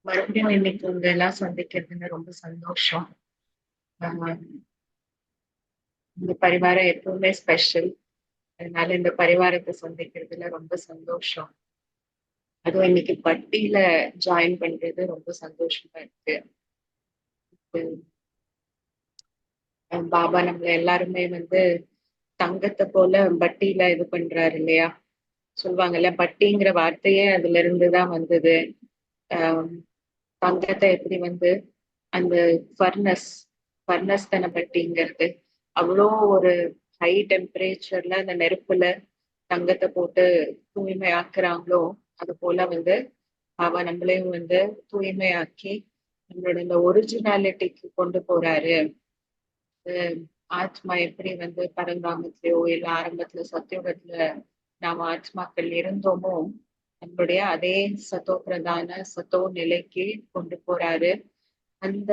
மறுபடியும் இன்னைக்கு உங்க எல்லாம் சந்திக்கிறதுல ரொம்ப சந்தோஷம். ஆஹ் இந்த பரிவாரம் எப்பவுமே ஸ்பெஷல். அதனால இந்த பரிவாரத்தை சந்திக்கிறதுல ரொம்ப சந்தோஷம். அதுவும் இன்னைக்கு பட்டியில ஜாயின் பண்றது ரொம்ப சந்தோஷமா இருக்கு. பாபா நம்மள எல்லாருமே தங்கத்தை போல பட்டியில இது பண்றாரு இல்லையா? சொல்லுவாங்கல்ல, பட்டிங்கிற வார்த்தையே அதுல இருந்துதான் வந்தது. ஆஹ் தங்கத்தை எப்படி அந்த ஃபர்னஸ் ஃபர்னஸ் தானே பட்டிங்கிறது. அவ்வளோ ஒரு ஹை டெம்பரேச்சர்ல அந்த நெருப்புல தங்கத்தை போட்டு தூய்மையாக்குறாங்களோ, அது போல அவ நம்மளையும் தூய்மையாக்கி நம்மளோட இந்த ஒரிஜினாலிட்டிக்கு கொண்டு போறாரு. அஹ் ஆத்மா எப்படி பரந்தாமத்திலயோ இல்ல ஆரம்பத்துல சத்தியோகத்துல நாம ஆத்மாக்கள் இருந்தோமோ, நம்மளுடைய அதே சத்தோ பிரதான சத்தோ நிலைக்கு கொண்டு போறாரு. அந்த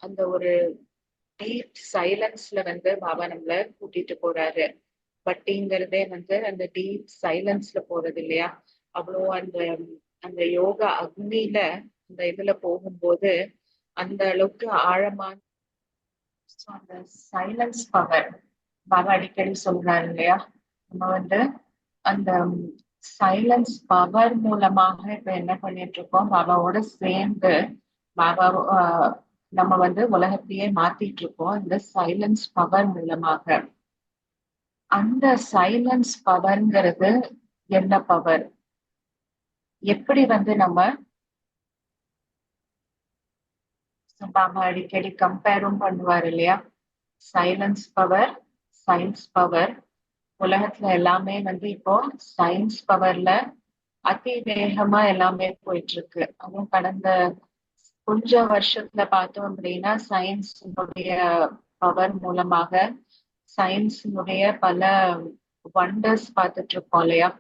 அந்த ஒரு டீப் சைலன்ஸ்ல பாபா நம்மள கூட்டிட்டு போறாரு. பட்டிங்கிறதே அந்த டீப் சைலன்ஸ்ல போறது இல்லையா? அவ்வளோ அந்த அந்த யோகா அக்னியில அந்த இதுல போகும்போது அந்த அளவுக்கு ஆழமான அந்த சைலன்ஸ் பவர் பாபா அடிக்கடி சொல்றாரு இல்லையா? நம்ம அந்த சைலன்ஸ் பவர் மூலமாக இப்ப என்ன பண்ணிட்டு இருக்கோம், பாபாவோட சேர்ந்து பாபா நம்ம உலகத்தையே மாத்திட்டு இருக்கோம் இந்த சைலன்ஸ் பவர் மூலமாக. அந்த சைலன்ஸ் பவர்ங்கிறது என்ன பவர்? எப்படி நம்ம பாபா அடிக்கடி கம்பேரும் பண்ணுவார் இல்லையா? Silence power, science power. உலகத்துல எல்லாமே இப்போ சயின்ஸ் பவர்ல அதி வேகமா எல்லாமே போயிட்டு இருக்கு. அதுவும் கடந்த கொஞ்சம் வருஷத்துல பார்த்தோம் அப்படின்னா சயின்ஸினுடைய பவர் மூலமாக சயின்ஸினுடைய பல வண்டர்ஸ் பார்த்துட்டு இருக்கோம் இல்லையா?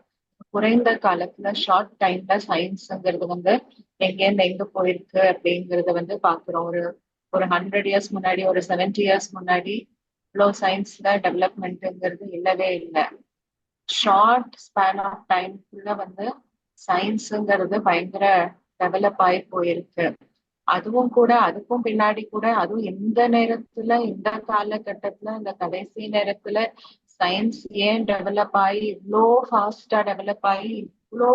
குறைந்த காலத்துல ஷார்ட் டைம்ல சயின்ஸ்ங்கிறது எங்கேருந்து எங்க போயிருக்கு அப்படிங்கறத பாக்குறோம். ஒரு ஒரு 100 இயர்ஸ் முன்னாடி, ஒரு 70 இயர்ஸ் முன்னாடி இவ்வளோ சயின்ஸ்ல டெவலப்மெண்ட்ங்கிறது இல்லவே இல்லை. ஷார்ட் ஸ்பேன் ஆஃப் டைம்குள்ள சயின்ஸுங்கிறது பயங்கர டெவலப் ஆகி போயிருக்கு. அதுவும் கூட அதுக்கும் பின்னாடி கூட அதுவும் இந்த நேரத்துல இந்த காலகட்டத்துல இந்த கடைசி நேரத்துல சயின்ஸ் ஏன் டெவலப் ஆகி இவ்வளோ ஃபாஸ்டா டெவலப் ஆகி இவ்வளோ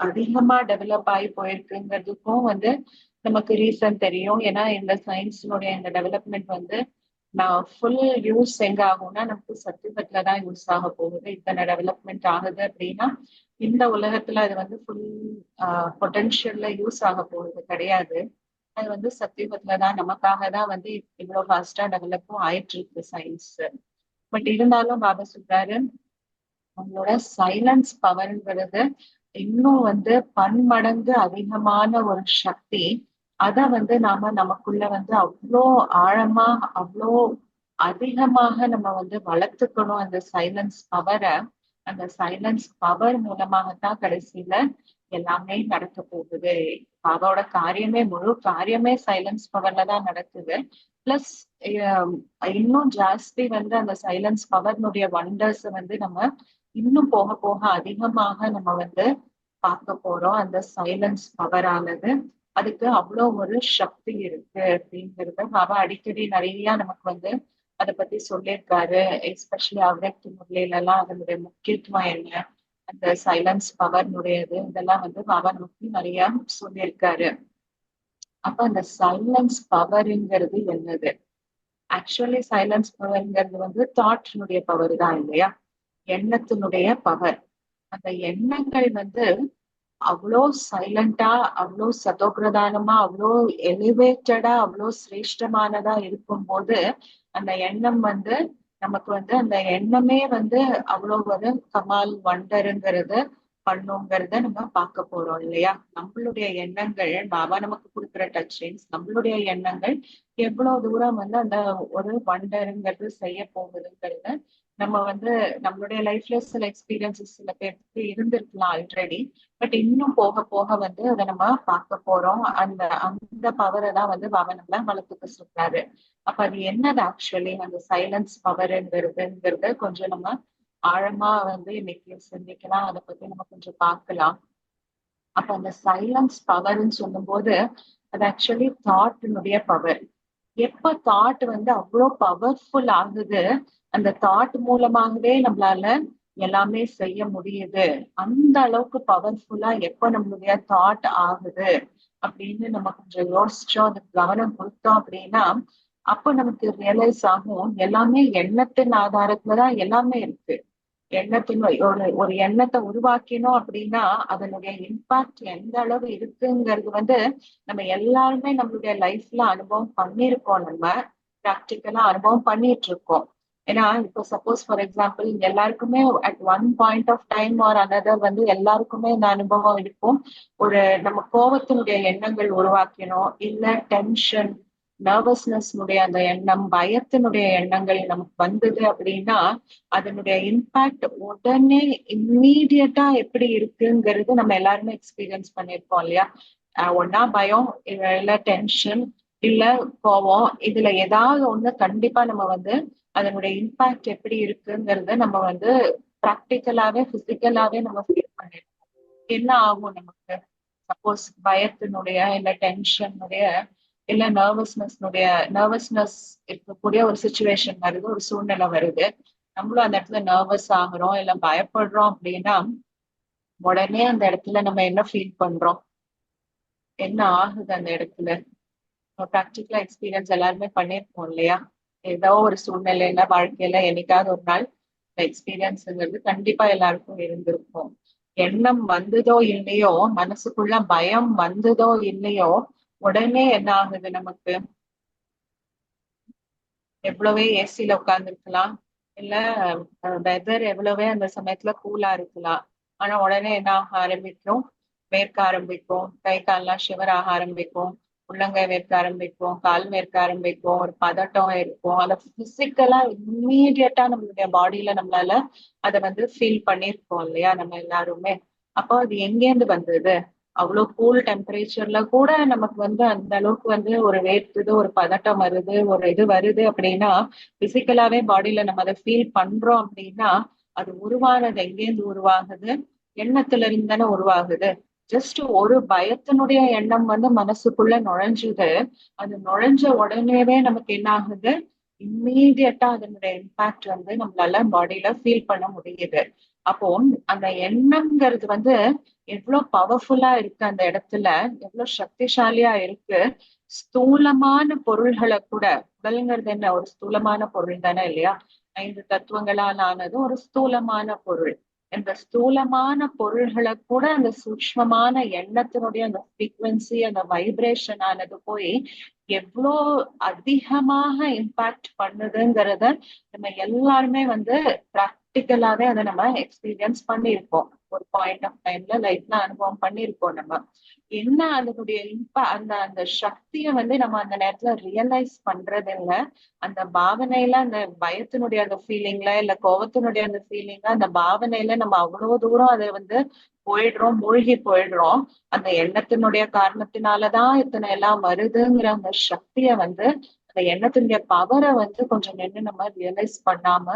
அதிகமா டெவலப் ஆகி போயிருக்குங்கிறதுக்கும் நமக்கு ரீசன் தெரியும். ஏன்னா இந்த சயின்ஸினுடைய இந்த டெவலப்மெண்ட் நான் ஃபுல் யூஸ் எங்க ஆகும்னா நமக்கு சத்தியுகத்துல தான் யூஸ் ஆக போகுது. இத்தனை டெவலப்மெண்ட் ஆகுது அப்படின்னா இந்த உலகத்துல அது ஃபுல் பொட்டன்ஷியல்ல யூஸ் ஆக போகுது கிடையாது. அது சத்தியுகத்துலதான் நமக்காக தான் இவ்வளவு ஃபாஸ்டா டெவலப்பும் ஆயிட்டு இருக்கு சயின்ஸ். பட் இருந்தாலும் பாபா சொல்றாரு, உங்களோட சைலன்ஸ் பவர்ங்கிறது இன்னும் பன்மடங்கு அதிகமான ஒரு சக்தி. அத நாம நமக்குள்ள அவ்வளோ ஆழமா அவ்வளோ அதிகமாக நம்ம வளர்த்துக்கணும் அந்த சைலன்ஸ் பவரை. அந்த சைலன்ஸ் பவர் மூலமாகத்தான் கடைசியில எல்லாமே நடக்க போகுது. பாபாவோட காரியமே முழு காரியமே சைலன்ஸ் பவர்ல தான் நடக்குது. பிளஸ் இன்னும் ஜாஸ்தி அந்த சைலன்ஸ் பவர்னுடைய வண்டர்ஸ் நம்ம இன்னும் போக போக அதிகமாக நம்ம பார்க்க போறோம். அந்த சைலன்ஸ் பவர் ஆனது அதுக்கு அவ்வளோ ஒரு சக்தி இருக்கு அப்படிங்கிறத பாபா அடிக்கடி நிறைய நமக்கு அதை பத்தி சொல்லியிருக்காரு. எஸ்பெஷலி அவ்யக்த முறையில எல்லாம் அதனுடைய முக்கியத்துவம் என்ன, அந்த சைலன்ஸ் பவர்னுடையது இதெல்லாம் பாபா நமக்கு நிறைய சொல்லியிருக்காரு. அப்ப அந்த சைலன்ஸ் பவர்ங்கிறது என்னது? ஆக்சுவலி சைலன்ஸ் பவர்ங்கிறது தாட்னுடைய பவர் தான் இல்லையா? எண்ணத்தினுடைய பவர். அந்த எண்ணங்கள் அவ்வளோ சைலண்டா அவ்வளோ சதோபிரதானமா அவ்வளோ எலிவேட்டடா அவ்வளோ சிரேஷ்டமானதா இருக்கும்போது அந்த எண்ணம் நமக்கு அந்த எண்ணமே அவ்வளோ ஒரு கமால் வண்டருங்கிறது பண்ணுங்கிறத நம்ம பார்க்க போறோம் இல்லையா? நம்மளுடைய எண்ணங்கள் பாபா நமக்கு கொடுக்குற டச்சிங்ஸ், நம்மளுடைய எண்ணங்கள் எவ்வளவு தூரம் அந்த ஒரு வண்டருங்கிறது செய்ய போகுதுங்கிறத நம்ம நம்மளுடைய லைஃப்ல சில எக்ஸ்பீரியன்சஸ் சில பேருக்கு இருந்திருக்கலாம் ஆல்ரெடி. பட் இன்னும் போக போக அதை நம்ம பார்க்க போறோம். அந்த அந்த பவரை தான் பாபா நம்மள வளர்த்துக்க சொல்றாரு. அப்ப அது என்னது ஆக்சுவலி அந்த சைலன்ஸ் பவர்ங்கிறதுங்கிறத கொஞ்சம் நம்ம ஆழமா இன்னைக்கு சிந்திக்கலாம். அதை பத்தி நம்ம கொஞ்சம் பார்க்கலாம். அப்ப அந்த சைலன்ஸ் பவர்ன்னு சொல்லும் போது அது ஆக்சுவலி தாட்டினுடைய பவர். எப்ப தாட் வந்து அவ்வளோ பவர்ஃபுல் ஆகுது, அந்த தாட் மூலமாகவே நம்மளால எல்லாமே செய்ய முடியுது. அந்த அளவுக்கு பவர்ஃபுல்லா எப்ப நம்மளுடைய தாட் ஆகுது அப்படின்னு நம்ம கொஞ்சம் யோசிச்சோம், அதுக்கு கவனம் கொடுத்தோம் அப்படின்னா, அப்ப நமக்கு ரியலைஸ் ஆகும் எல்லாமே எண்ணத்தின் ஆதாரத்துலதான் எல்லாமே இருக்கு. எண்ணத்தின் ஒரு ஒரு எண்ணத்தை உருவாக்கினோம் அப்படின்னா அதனுடைய இம்பாக்ட் எந்த அளவு இருக்குங்கிறது வந்து நம்ம எல்லாருமே நம்மளுடைய லைஃப்ல அனுபவம் பண்ணியிருக்கோம். நம்ம ப்ராக்டிக்கலா அனுபவம் பண்ணிட்டு இருக்கோம். ஏன்னா இப்போ சப்போஸ் ஃபார் எக்ஸாம்பிள் எல்லாருக்குமே at one point of time or another வந்து எல்லாருக்குமே இந்த அனுபவம் இருக்கும். ஒரு நம்ம கோபத்தினுடைய எண்ணங்கள் உருவாக்கினோம், இல்ல டென்ஷன் நர்வஸ்னஸ்னுடைய அந்த எண்ணம், பயத்தினுடைய எண்ணங்கள் நமக்கு வந்தது அப்படின்னா அதனுடைய இம்பாக்ட் உடனே இம்மீடியட்டா எப்படி இருக்குங்கிறது நம்ம எல்லாருமே எக்ஸ்பீரியன்ஸ் பண்ணிருப்போம் இல்லையா? ஒன்னா பயம், இல்ல டென்ஷன், இல்ல கோவம், இதுல ஏதாவது ஒண்ணு கண்டிப்பா நம்ம வந்து அதனுடைய இம்பாக்ட் எப்படி இருக்குங்கிறத நம்ம வந்து ப்ராக்டிக்கலாவே பிசிக்கலாவே நம்ம ஃபீல் பண்ணிருப்போம். என்ன ஆகும் நமக்கு? சப்போஸ் பயத்தினுடைய இல்ல டென்ஷனுடைய இல்ல நர்வஸ்னஸ் இருக்கக்கூடிய ஒரு சுச்சுவேஷன் வருது, ஒரு சூழ்நிலை வருது. நம்மளும் அந்த இடத்துல நர்வஸ் ஆகுறோம் இல்ல பயப்படுறோம் அப்படின்னா உடனே அந்த இடத்துல நம்ம என்ன ஃபீல் பண்றோம்? என்ன ஆகுது அந்த இடத்துல? ப்ராக்டிக்கலா எக்ஸ்பீரியன்ஸ் எல்லாருமே பண்ணிருப்போம் இல்லையா? ஏதோ ஒரு சூழ்நிலையில வாழ்க்கையில என்னைக்காவது ஒரு நாள் எக்ஸ்பீரியன்ஸ்ங்கிறது கண்டிப்பா எல்லாருக்கும் இருந்திருக்கும். எண்ணம் வந்ததோ இல்லையோ, மனசுக்குள்ள பயம் வந்ததோ இல்லையோ, உடனே என்ன ஆகுது நமக்கு? எவ்வளவே ஏசில உட்கார்ந்துருக்கலாம், இல்ல வெதர் எவ்வளவே அந்த சமயத்துல கூலா இருக்கலாம். ஆனா உடனே என்ன ஆக ஆரம்பிக்கும்? வேர்க்க ஆரம்பிக்கும், கை கால்லாம் ஷிவர் ஆக ஆரம்பிக்கும், உள்ளங்கை வேர்க்க ஆரம்பிக்கும், கால் வேர்க்க ஆரம்பிக்கும், ஒரு பதட்டம் இருக்கும். அதை பிசிக்கலா இம்மீடியட்டா நம்மளுடைய பாடியில நம்மளால அதை வந்து ஃபீல் பண்ணிருக்கோம் இல்லையா நம்ம எல்லாருமே? அப்போ அது எங்கேருந்து வந்தது? அவ்வளவு கூல் டெம்பரேச்சர்ல கூட நமக்கு வந்து அந்த அளவுக்கு வந்து ஒரு வேர்க்குது, ஒரு பதட்டம் வருது, ஒரு இது வருது அப்படின்னா பிசிக்கலாவே பாடியில நம்ம அதை ஃபீல் பண்றோம் அப்படின்னா அது உருவானது எங்கேருந்து உருவாகுது? எண்ணத்துல இருந்து தானே உருவாகுது. ஜஸ்ட் ஒரு பயத்தினுடைய எண்ணம் வந்து மனசுக்குள்ள நுழைஞ்சுது. அது நுழைஞ்ச உடனேவே நமக்கு என்ன ஆகுது? இம்மீடியட்டா அதனுடைய இம்பாக்ட் வந்து நம்மளால பாடியில ஃபீல் பண்ண முடியுது. அப்போ அந்த எண்ணம்ங்கிறது வந்து எவ்வளவு பவர்ஃபுல்லா இருக்கு அந்த இடத்துல, எவ்வளவு சக்திசாலியா இருக்கு. ஸ்தூலமான பொருள்களை கூட, உடல்ங்கிறது என்ன ஒரு ஸ்தூலமான பொருள் தானே இல்லையா? 5 தத்துவங்களால் ஆனது ஒரு ஸ்தூலமான பொருள். இந்த ஸ்தூலமான பொருள்களை கூட அந்த சூக்ஷ்மமான எண்ணத்தினுடைய அந்த ஃப்ரீக்வன்சி, அந்த வைப்ரேஷன் ஆனது போய் எவ்வளோ அதிகமாக இம்பாக்ட் பண்ணுதுங்கிறத நம்ம எல்லாருமே வந்து ப்ராக்டிக்கலாவே அதை நம்ம எக்ஸ்பீரியன்ஸ் பண்ணியிருப்போம். ஒரு பாயிண்ட் ஆஃப் டைம்ல லைஃப்ல அனுபவம் பண்ணியிருப்போம் நம்ம. என்ன அதனுடைய அந்த அந்த சக்தியை வந்து நம்ம அந்த நேரத்துல ரியலைஸ் பண்றது இல்ல. அந்த பாவனையில, அந்த பயத்தினுடைய அந்த ஃபீலிங்ல இல்ல கோபத்தினுடைய அந்த ஃபீலிங்ல, அந்த பாவனையில நம்ம அவ்வளவு தூரம் அதை வந்து போயிடுறோம், மூழ்கி போயிடுறோம். அந்த எண்ணத்தினுடைய காரணத்தினாலதான் இத்தனை எல்லாம் வருதுங்கிற அந்த சக்திய வந்து, அந்த எண்ணத்தினுடைய பவரை வந்து கொஞ்சம் நின்று நம்ம ரியலைஸ் பண்ணாம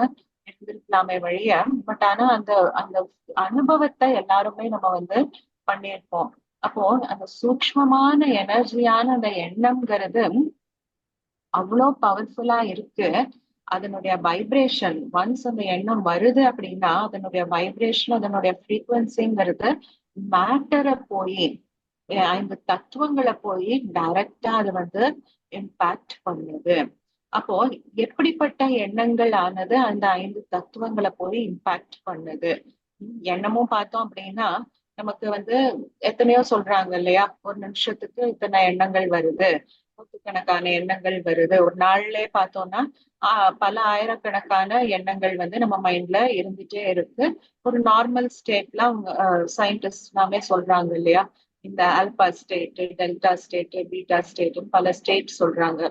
இருந்திருக்கலாமே வழிய, பட் ஆனா அந்த அந்த அனுபவத்தை எல்லாருமே நம்ம வந்து பண்ணியிருப்போம். அப்போ அந்த சூக்ஷ்மமான எனர்ஜியான அந்த எண்ணம்ங்கிறது அவ்வளோ பவர்ஃபுல்லா இருக்கு. அதனுடைய வைப்ரேஷன் ஒன்ஸ் அந்த எண்ணம் வருது அப்படின்னா அதனுடைய வைப்ரேஷன், அதனுடைய ஃப்ரீக்வன்சிங்கிறது மேட்டரை போய் 5 தத்துவங்களை போய் டைரக்டா அது வந்து இம்பாக்ட் பண்ணுது. அப்போ எப்படிப்பட்ட எண்ணங்கள் ஆனது அந்த 5 தத்துவங்களை போய் இம்பாக்ட் பண்ணுது? எண்ணமும் பார்த்தோம் அப்படின்னா நமக்கு வந்து எத்தனையோ சொல்றாங்க இல்லையா? ஒரு நிமிஷத்துக்கு இத்தனை எண்ணங்கள் வருது, நூற்றுக்கணக்கான எண்ணங்கள் வருது. ஒரு நாள்லயே பார்த்தோம்னா பல ஆயிரக்கணக்கான எண்ணங்கள் வந்து நம்ம மைண்ட்ல இருந்துட்டே இருக்கு. ஒரு நார்மல் ஸ்டேட்ல அவங்க சயின்டிஸ்ட் எல்லாமே சொல்றாங்க இல்லையா? இந்த alpha state, delta state, beta state, பல ஸ்டேட் சொல்றாங்க.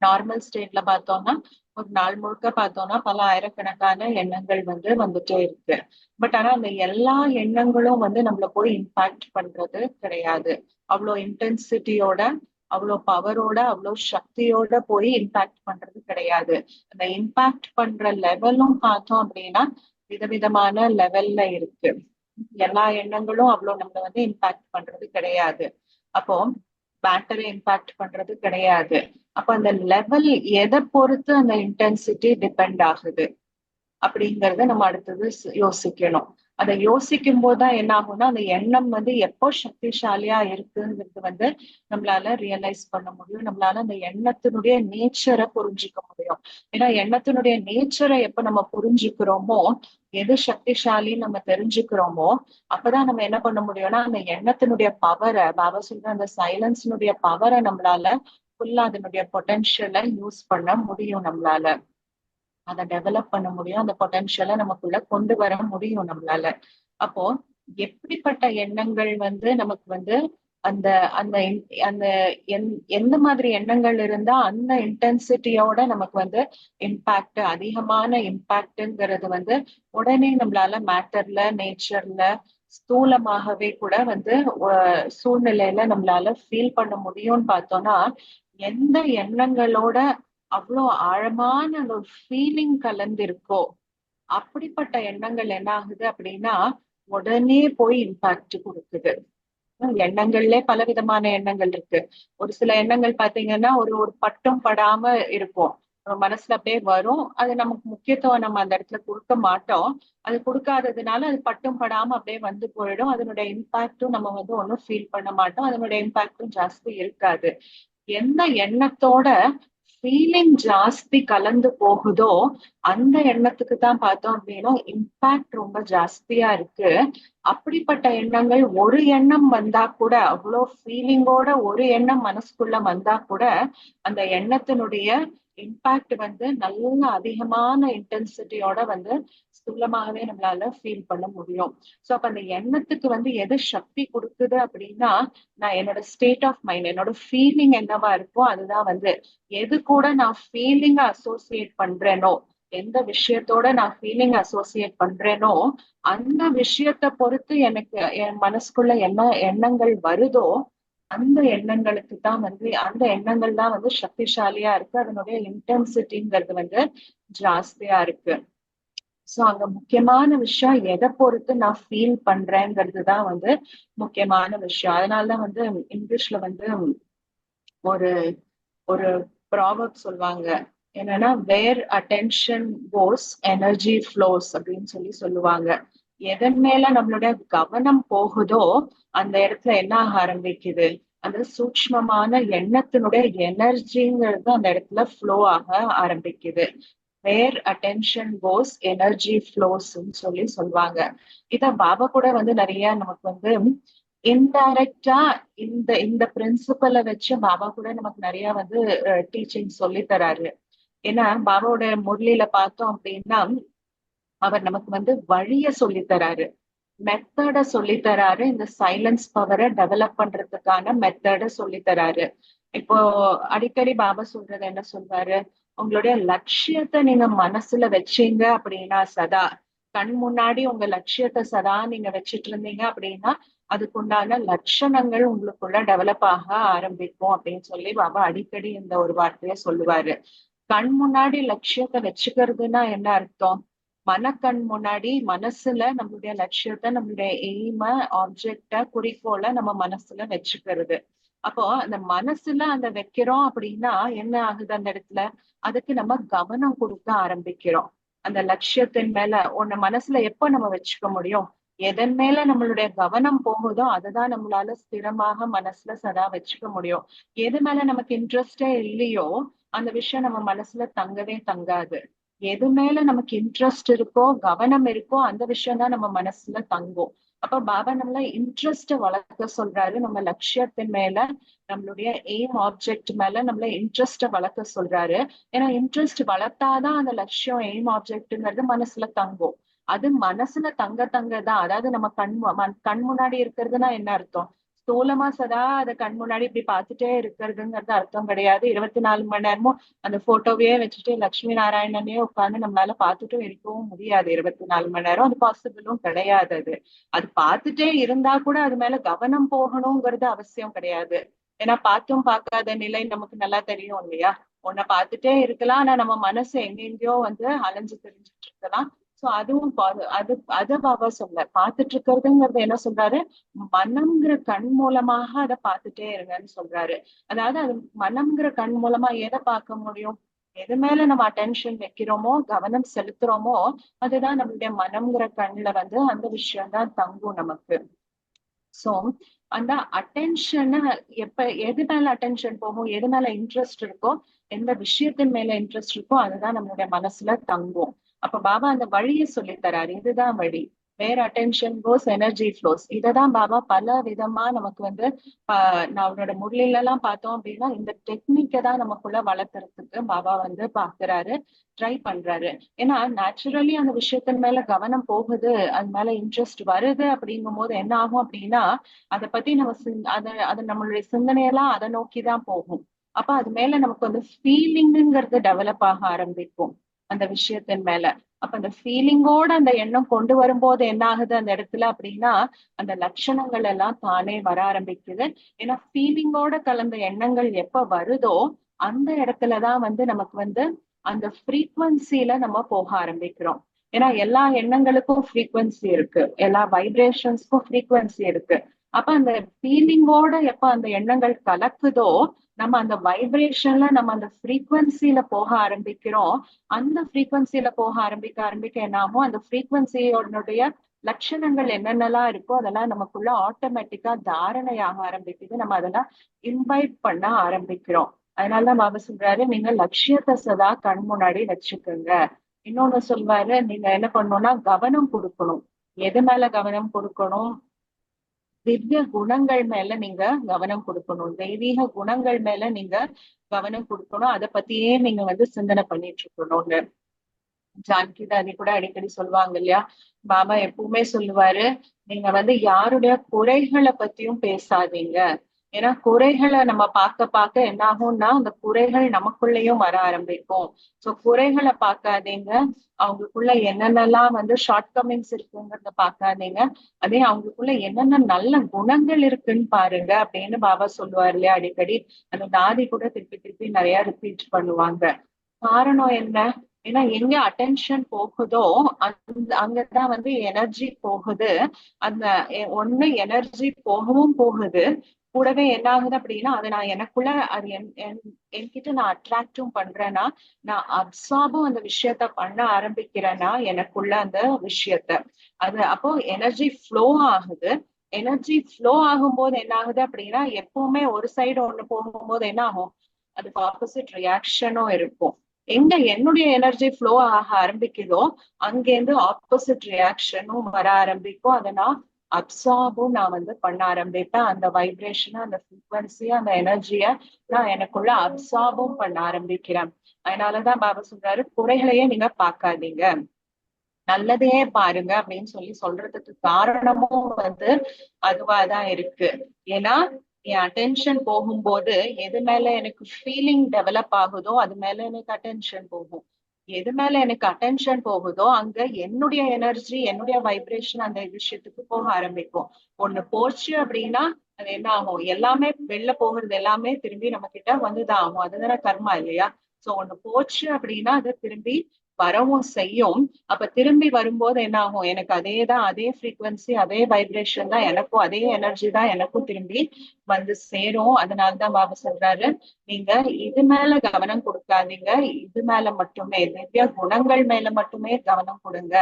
நார்மல் ஸ்டேட்ல பார்த்தோம்னா ஒரு நாள் முழுக்க பார்த்தோம்னா பல ஆயிரக்கணக்கான எண்ணங்கள் வந்து வந்துட்டே இருக்கு. பட் ஆனா அந்த எல்லா எண்ணங்களும் வந்து நம்மள போய் இம்பாக்ட் பண்றது கிடையாது. அவ்வளோ இன்டென்சிட்டியோட, அவ்வளோ பவரோட, அவ்வளோ சக்தியோட போய் இம்பாக்ட் பண்றது கிடையாது. அந்த இம்பாக்ட் பண்ற லெவலும் பார்த்தோம் அப்படின்னா விதவிதமான லெவல்ல இருக்கு. எல்லா எண்ணங்களும் அவ்வளவு நம்மள வந்து இம்பாக்ட் பண்றது கிடையாது. அப்போ பேட்டரை இம்பாக்ட் பண்றது கிடையாது. அப்ப அந்த லெவல் எதை பொறுத்து அந்த இன்டென்சிட்டி டிபெண்ட் ஆகுது அப்படிங்கறத நம்ம அடுத்தது யோசிக்கணும். அதை யோசிக்கும் போதுதான் என்ன ஆகும்னா அந்த எண்ணம் எப்போ சக்திசாலியா இருக்குங்கிறது நம்மளால ரியலைஸ் பண்ண முடியும். நம்மளால அந்த எண்ணத்தினுடைய நேச்சரை புரிஞ்சுக்க முடியும். ஏன்னா எண்ணத்தினுடைய நேச்சரை எப்ப நம்ம புரிஞ்சுக்கிறோமோ, எது சக்திசாலின்னு நம்ம தெரிஞ்சுக்கிறோமோ, அப்பதான் நம்ம என்ன பண்ண முடியும்னா அந்த எண்ணத்தினுடைய பவரை, பாபா சொல்ற அந்த சைலன்ஸினுடைய பவரை நம்மளால ஃபுல்லா அதனுடைய பொட்டன்ஷியலை யூஸ் பண்ண முடியும். நம்மளால அதை டெவலப் பண்ண முடியும். அந்த பொட்டன்ஷியலை நமக்குள்ள கொண்டு வர முடியும் நம்மளால. அப்போ எப்படிப்பட்ட எண்ணங்கள் நமக்கு அந்த அந்த அந்த எந்த மாதிரி எண்ணங்கள் இருந்தா அந்த இன்டென்சிட்டியோட நமக்கு இம்பாக்ட், அதிகமான இம்பாக்ட்ங்கிறது உடனே நம்மளால மேட்டர்ல, நேச்சர்ல, ஸ்தூலமாகவே கூட சூழ்நிலையில நம்மளால ஃபீல் பண்ண முடியும்னு பார்த்தோம்னா, எந்த எண்ணங்களோட அவ்வளோ ஆழமான ஒரு ஃபீலிங் கலந்திருக்கோ, அப்படிப்பட்ட எண்ணங்கள் என்ன ஆகுது அப்படின்னா உடனே போய் இம்பாக்ட் கொடுக்குது. எண்ணங்கள்ல பலவிதமான எண்ணங்கள் இருக்கு. ஒரு சில எண்ணங்கள் பாத்தீங்கன்னா ஒரு ஒரு பட்டும் படாம இருக்கும். மனசுல அப்படியே வரும். அது நமக்கு முக்கியத்துவம் நம்ம அந்த இடத்துல கொடுக்க மாட்டோம். அது கொடுக்காததுனால அது பட்டும் படாம அப்படியே போயிடும். அதனுடைய இம்பாக்டும் நம்ம ஒன்றும் ஃபீல் பண்ண மாட்டோம். அதனுடைய இம்பாக்டும் ஜாஸ்தி இருக்காது. எந்த எண்ணத்தோட ஃபீலிங் ஜாஸ்தி கலந்து போகுதோ அந்த எண்ணத்துக்கு தான் பார்த்தோம் அப்படின்னா இம்பாக்ட் ரொம்ப ஜாஸ்தியா இருக்கு. அப்படிப்பட்ட எண்ணங்கள் ஒரு எண்ணம் வந்தா கூட, அவ்வளோ ஃபீலிங்கோட ஒரு எண்ணம் மனசுக்குள்ள வந்தா கூட அந்த எண்ணத்தினுடைய இம்பாக்ட் நல்ல அதிகமான இன்டென்சிட்டியோட ஸ்தூலமாகவே நம்மளால ஃபீல் பண்ண முடியும். சோ அப்ப அந்த எண்ணத்துக்கு எது சக்தி கொடுக்குது அப்படின்னா, நான் என்னோட ஸ்டேட் ஆஃப் மைண்ட், என்னோட ஃபீலிங் என்னவா இருக்கோ அதுதான் எது கூட நான் ஃபீலிங்க அசோசியேட் பண்றேனோ, எந்த விஷயத்தோட நான் ஃபீலிங் அசோசியேட் பண்றேனோ அந்த விஷயத்த பொறுத்து எனக்கு என் மனசுக்குள்ள என்ன எண்ணங்கள் வருதோ அந்த எண்ணங்களுக்கு தான் அந்த எண்ணங்கள் தான் சக்திசாலியா இருக்கு. அதனுடைய இன்டென்சிட்டிங்கிறது ஜாஸ்தியா இருக்கு. சோ அங்க முக்கியமான விஷயம் எதை பொறுத்து நான் ஃபீல் பண்றேங்கிறது தான் முக்கியமான விஷயம். அதனாலதான் இங்கிலீஷ்ல ஒரு ஒரு ப்ராவர்ப் சொல்லுவாங்க. என்னன்னா வேர் அட்டென்ஷன் கோஸ் எனர்ஜி ஃப்ளோஸ் அப்படின்னு சொல்லுவாங்க. எதன் மேல நம்மளுடைய கவனம் போகுதோ அந்த இடத்துல என்ன ஆக ஆரம்பிக்குது, அந்த சூக்ஷ்மமான எண்ணத்தினுடைய எனர்ஜிங்கிறது அந்த இடத்துல ஃப்ளோ ஆக ஆரம்பிக்குது. வேர் அட்டென்ஷன் கோஸ் எனர்ஜி ஃப்ளோஸ்ன்னு சொல்லுவாங்க. இத பாபா கூட நிறைய நமக்கு இன்டைரக்டா இந்த இந்த பிரின்சிபலை வச்சு பாபா கூட நமக்கு நிறைய டீச்சிங் சொல்லி தராரு. ஏன்னா பாபாவோட முரளியில பார்த்தோம் அப்படின்னா அவர் நமக்கு வழிய சொல்லி தராரு, மெத்தட சொல்லி தராரு. இந்த சைலன்ஸ் பவரை டெவலப் பண்றதுக்கான மெத்தட சொல்லி தராரு. இப்போ அடிக்கடி பாபா சொல்றது என்ன சொல்வாரு, உங்களுடைய லட்சியத்தை நீங்க மனசுல வச்சீங்க அப்படின்னா, சதா கண் முன்னாடி உங்க லட்சியத்தை சதா நீங்க வச்சிட்டு இருந்தீங்க அப்படின்னா அதுக்குண்டான லட்சணங்கள் உங்களுக்குள்ள டெவலப் ஆக ஆரம்பிக்கும் அப்படின்னு சொல்லி பாபா அடிக்கடி இந்த ஒரு வார்த்தைய சொல்லுவாரு. கண் முன்னாடி லட்சியத்தை வச்சுக்கிறதுனா என்ன அர்த்தம், மனக்கண் முன்னாடி மனசுல நம்மளுடைய லட்சியத்தை, நம்மளுடைய எய்ம, ஆப்ஜெக்ட, குறிக்கோளை நம்ம மனசுல வச்சுக்கிறது. அப்போ அந்த மனசுல அந்த வைக்கிறோம் அப்படின்னா என்ன ஆகுது, அந்த இடத்துல அதுக்கு நம்ம கவனம் கொடுக்க ஆரம்பிக்கிறோம். அந்த லட்சியத்தின் மேல உன்னை மனசுல எப்ப நம்ம வச்சுக்க முடியும், எதன் மேல நம்மளுடைய கவனம் போகுதோ அதுதான் நம்மளால ஸ்திரமாக மனசுல சதா வச்சுக்க முடியும். எது மேல நமக்கு இன்ட்ரெஸ்டே இல்லையோ அந்த விஷயம் நம்ம மனசுல தங்கவே தங்காது. எது மேல நமக்கு இன்ட்ரெஸ்ட் இருக்கோ, கவனம் இருக்கோ அந்த விஷயம் தான் நம்ம மனசுல தங்கும். அப்ப பாபா நம்மள இன்ட்ரெஸ்ட் வளர்க்க சொல்றாரு. நம்ம லட்சியத்தின் மேல, நம்மளுடைய எய்ம் ஆப்ஜெக்ட் மேல நம்மள இன்ட்ரெஸ்ட வளர்க்க சொல்றாரு. ஏன்னா இன்ட்ரெஸ்ட் வளர்த்தாதான் அந்த லட்சியம், எய்ம் ஆப்ஜெக்ட்ங்கிறது மனசுல தங்கும். அது மனசுல தங்க தங்கதான், அதாவது நம்ம கண் முன்னாடி இருக்கிறதுனா என்ன அர்த்தம், ஸ்தூலமா சதா அதை கண் முன்னாடி இப்படி பார்த்துட்டே இருக்கிறதுங்கிறது அர்த்தம் கிடையாது. 24 மணி நேரமும் அந்த போட்டோவையே வச்சுட்டு லட்சுமி நாராயணனே உட்கார்ந்து நம்மளால பார்த்துட்டும் இருக்கவும் முடியாது. 24 மணி நேரம் அது பாசிபிளும் கிடையாது. அது பார்த்துட்டே இருந்தா கூட அது மேல கவனம் போகணுங்கிறது அவசியம் கிடையாது. ஏன்னா பார்த்தும் பார்க்காத நிலை நமக்கு நல்லா தெரியும் இல்லையா. உன்னை பார்த்துட்டே இருக்கலாம், ஆனா நம்ம மனசு எங்கெங்கயோ அலைஞ்சு தெரிஞ்சுட்டு இருக்கலாம். சோ அதுவும் அத பாபா சொல்ல பார்த்துட்டு இருக்கிறதுங்கிறது என்ன சொல்றாரு, மனம்ங்கிற கண் மூலமாக அதை பார்த்துட்டே இருங்கன்னு சொல்றாரு. அதாவது அது மனம்ங்கிற கண் மூலமா எதை பார்க்க முடியும், எது மேல நம்ம அட்டென்ஷன் வைக்கிறோமோ கவனம் செலுத்துறோமோ அதுதான் நம்மளுடைய மனம்ங்கிற கண்ணுல வந்து அந்த விஷயம் தான் தங்கும் நமக்கு. சோ அந்த அட்டென்ஷனை எது மேல அட்டென்ஷன் போகும், எது மேல இன்ட்ரெஸ்ட் இருக்கோ, எந்த விஷயத்தின் மேல இன்ட்ரெஸ்ட் இருக்கோ அதுதான் நம்மளுடைய மனசுல தங்கும். அப்ப பாபா அந்த வழியை சொல்லி தராரு, இதுதான் வழி. வேற அட்டென்ஷன் கோஸ் எனர்ஜி ஃப்ளோஸ். இததான் பாபா பல விதமா நமக்கு வந்து நான் அவரோட முரளில எல்லாம் பார்த்தோம் அப்படின்னா இந்த டெக்னிக்கை தான் நமக்குள்ள வளர்த்துறதுக்கு பாபா வந்து பாக்குறாரு, ட்ரை பண்றாரு. ஏன்னா நேச்சுரலி அந்த விஷயத்தின் மேல கவனம் போகுது, அது மேல இன்ட்ரெஸ்ட் வருது அப்படிங்கும் போது என்ன ஆகும் அப்படின்னா அதை பத்தி நம்ம அது நம்மளுடைய சிந்தனையெல்லாம் அதை நோக்கிதான் போகும். அப்ப அது மேல நமக்கு வந்து ஃபீலிங்கிறது டெவலப் ஆக ஆரம்பிக்கும் அந்த விஷயத்தின் மேல. அப்ப அந்த ஃபீலிங்கோட அந்த எண்ணம் கொண்டு வரும்போது என்ன ஆகுது அந்த இடத்துல அப்படின்னா அந்த லட்சணங்கள் எல்லாம் தானே வர ஆரம்பிக்குது. ஏன்னா ஃபீலிங்கோட கலந்த எண்ணங்கள் எப்ப வருதோ அந்த இடத்துலதான் வந்து நமக்கு வந்து அந்த ஃப்ரீக்வன்சில நம்ம போக ஆரம்பிக்கிறோம். ஏன்னா எல்லா எண்ணங்களுக்கும் ஃப்ரீக்வன்சி இருக்கு, எல்லா வைப்ரேஷன்ஸ்க்கும் ஃப்ரீக்வன்சி இருக்கு. அப்ப அந்த ஃபீலிங்கோட எப்ப அந்த எண்ணங்கள் கலக்குதோ நம்ம அந்த வைப்ரேஷன்ல நம்ம அந்த ஃப்ரீக்வன்சில போக ஆரம்பிக்கிறோம். அந்த ஃப்ரீக்வன்சில போக ஆரம்பிக்க என்ன ஆகும், அந்த ஃப்ரீக்வன்சியோடைய லட்சணங்கள் என்னென்னலாம் இருக்கோ அதெல்லாம் நமக்குள்ள ஆட்டோமேட்டிக்கா தாரணையாக ஆரம்பிக்குது, நம்ம அதெல்லாம் இன்வைட் பண்ண ஆரம்பிக்கிறோம். அதனாலதான் பாபா சொல்றாரு, நீங்க லட்சியத்தை சதா கண் முன்னாடி வச்சுக்கோங்க. இன்னொன்னு சொல்வாரு, நீங்க என்ன பண்ணணும்னா கவனம் கொடுக்கணும். எது மேல கவனம் கொடுக்கணும், திவ்ய குணங்கள் மேல நீங்க கவனம் கொடுக்கணும், தெய்வீக குணங்கள் மேல நீங்க கவனம் கொடுக்கணும். அதை பத்தியே நீங்க வந்து சிந்தனை பண்ணிட்டு இருக்கணும்னு ஜானகி தாதி கூட அடிக்கடி சொல்லுவாங்க இல்லையா. பாபா எப்பவுமே சொல்லுவாரு, நீங்க வந்து யாருடைய குறைகளை பத்தியும் பேசாதீங்க. ஏன்னா குறைகளை நம்ம பார்க்க என்ன ஆகும்னா அந்த குறைகள் நமக்குள்ளேயும் வர ஆரம்பிக்கும். சோ குறைகளை பார்க்காதீங்க, அவங்களுக்குள்ள என்னென்னலாம் வந்து ஷார்ட் கமிங்ஸ் இருக்குங்கிறத பார்க்காதீங்க, அதே அவங்களுக்குள்ள என்னென்ன நல்ல குணங்கள் இருக்குன்னு பாருங்க அப்படின்னு பாபா சொல்லுவாரு இல்லையா அடிக்கடி. அந்த தாதி கூட திருப்பி திருப்பி நிறைய ரிப்பீட் பண்ணுவாங்க. காரணம் என்ன, ஏன்னா எங்க அட்டென்ஷன் போகுதோ அங்கதான் வந்து எனர்ஜி போகுது. அந்த ஒண்ணு எனர்ஜி போகவும் போகுது, கூடவே என்ன ஆகுது அப்படின்னா அது நான் எனக்குள்ள அது என்கிட்ட நான் அட்ராக்டும் பண்றேன்னா, நான் அப்சார்பும் அந்த விஷயத்த பண்ண ஆரம்பிக்கிறேன்னா எனக்குள்ள அந்த விஷயத்த அது அப்போ எனர்ஜி ஃப்ளோ ஆகுது. எனர்ஜி ஃப்ளோ ஆகும்போது என்ன ஆகுது அப்படின்னா எப்பவுமே ஒரு சைடு ஒண்ணு போகும்போது என்ன ஆகும், அதுக்கு ஆப்போசிட் ரியாக்ஷனும் இருக்கும். எங்க என்னுடைய எனர்ஜி ஃப்ளோ ஆக ஆரம்பிக்குதோ அங்கேருந்து ஆப்போசிட் ரியாக்ஷனும் வர ஆரம்பிக்கும். அதை நான் அப்சார்பும் நான் வந்து பண்ண ஆரம்பிப்பேன். அந்த வைப்ரேஷனை, அந்த ஃப்ரீக்வன்சியை, அந்த எனர்ஜிய நான் எனக்குள்ள அப்சார்பும் பண்ண ஆரம்பிக்கிறேன். அதனாலதான் பாபா சொல்றாரு, குறைகளையே நீங்க பார்க்காதீங்க, நல்லதையே பாருங்க அப்படின்னு சொல்லி சொல்றதுக்கு காரணமும் வந்து அதுவாதான் இருக்கு. ஏன்னா என் அட்டென்ஷன் போகும்போது எது மேல எனக்கு ஃபீலிங் டெவலப் ஆகுதோ அது மேல எனக்கு அட்டென்ஷன் போகும். எது மேல எனக்கு அட்டென்ஷன் போகுதோ அங்க என்னுடைய எனர்ஜி, என்னுடைய வைப்ரேஷன் அந்த விஷயத்துக்கு போக ஆரம்பிக்கும். ஒண்ணு போச்சு அப்படின்னா அது என்ன ஆகும், எல்லாமே வெளில போகிறது எல்லாமே திரும்பி நம்ம கிட்ட வந்துதான் ஆகும். அதுதானே கர்மா இல்லையா. சோ ஒண்ணு போச்சு அப்படின்னா அது திரும்பி வரவும் செய்யும். அப்ப திரும்பி வரும்போது என்ன ஆகும், எனக்கு அதேதான், அதே ஃப்ரீக்வன்சி, அதே வைப்ரேஷன் தான் எனக்கும், அதே எனர்ஜி தான் எனக்கும் திரும்பி வந்து சேரும். அதனாலதான் பாபா சொல்றாரு, நீங்க இது மேல கவனம் கொடுக்காதீங்க, இது மேல மட்டுமே, திவ்ய குணங்கள் மேல மட்டுமே கவனம் கொடுங்க.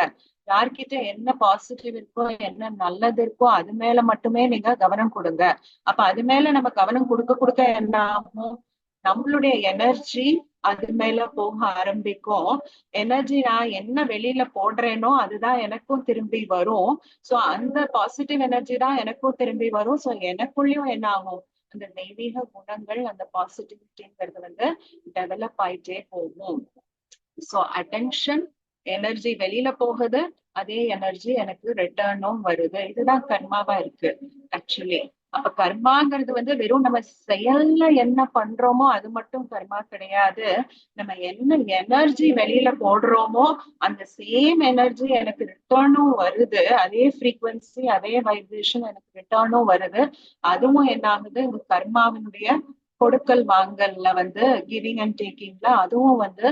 யார்கிட்ட என்ன பாசிட்டிவ் இருக்கோ, என்ன நல்லது இருக்கோ அது மேல மட்டுமே நீங்க கவனம் கொடுங்க. அப்ப அது மேல நம்ம கவனம் கொடுக்க கொடுக்க என்ன ஆகும், நம்மளுடைய எனர்ஜி அது மேல போக ஆரம்பிக்கும். எனர்ஜி நான் என்ன வெளியில போடுறேனோ அதுதான் எனக்கும் திரும்பி வரும். சோ அந்த பாசிட்டிவ் எனர்ஜி தான் எனக்கும் திரும்பி வரும். சோ எனக்குள்ளயும் என்ன ஆகும், அந்த தெய்வீக குணங்கள், அந்த பாசிட்டிவிட்டிங்கிறது வந்து டெவலப் ஆயிட்டே போகும். சோ அட்டென்ஷன், எனர்ஜி வெளியில போகுது, அதே எனர்ஜி எனக்கு ரிட்டர்னும் வருது. இதுதான் கர்மாவா இருக்கு ஆக்சுவலி. அப்ப கர்மாங்கிறது வந்து வெறும் நம்ம செயல்ல என்ன பண்றோமோ அது மட்டும் கர்மா கிடையாது. நம்ம என்ன எனர்ஜி வெளியில போடுறோமோ அந்த சேம் எனர்ஜி எனக்கு ரிட்டர்னும் வருது, அதே ஃப்ரீக்வன்சி, அதே வைப்ரேஷன் எனக்கு ரிட்டர்னும் வருது. அதுவும் என்ன ஆகுது, இந்த கர்மாவினுடைய கொடுக்கல் வாங்கல்ல வந்து கிவிங் அண்ட் டேக்கிங்ல அதுவும் வந்து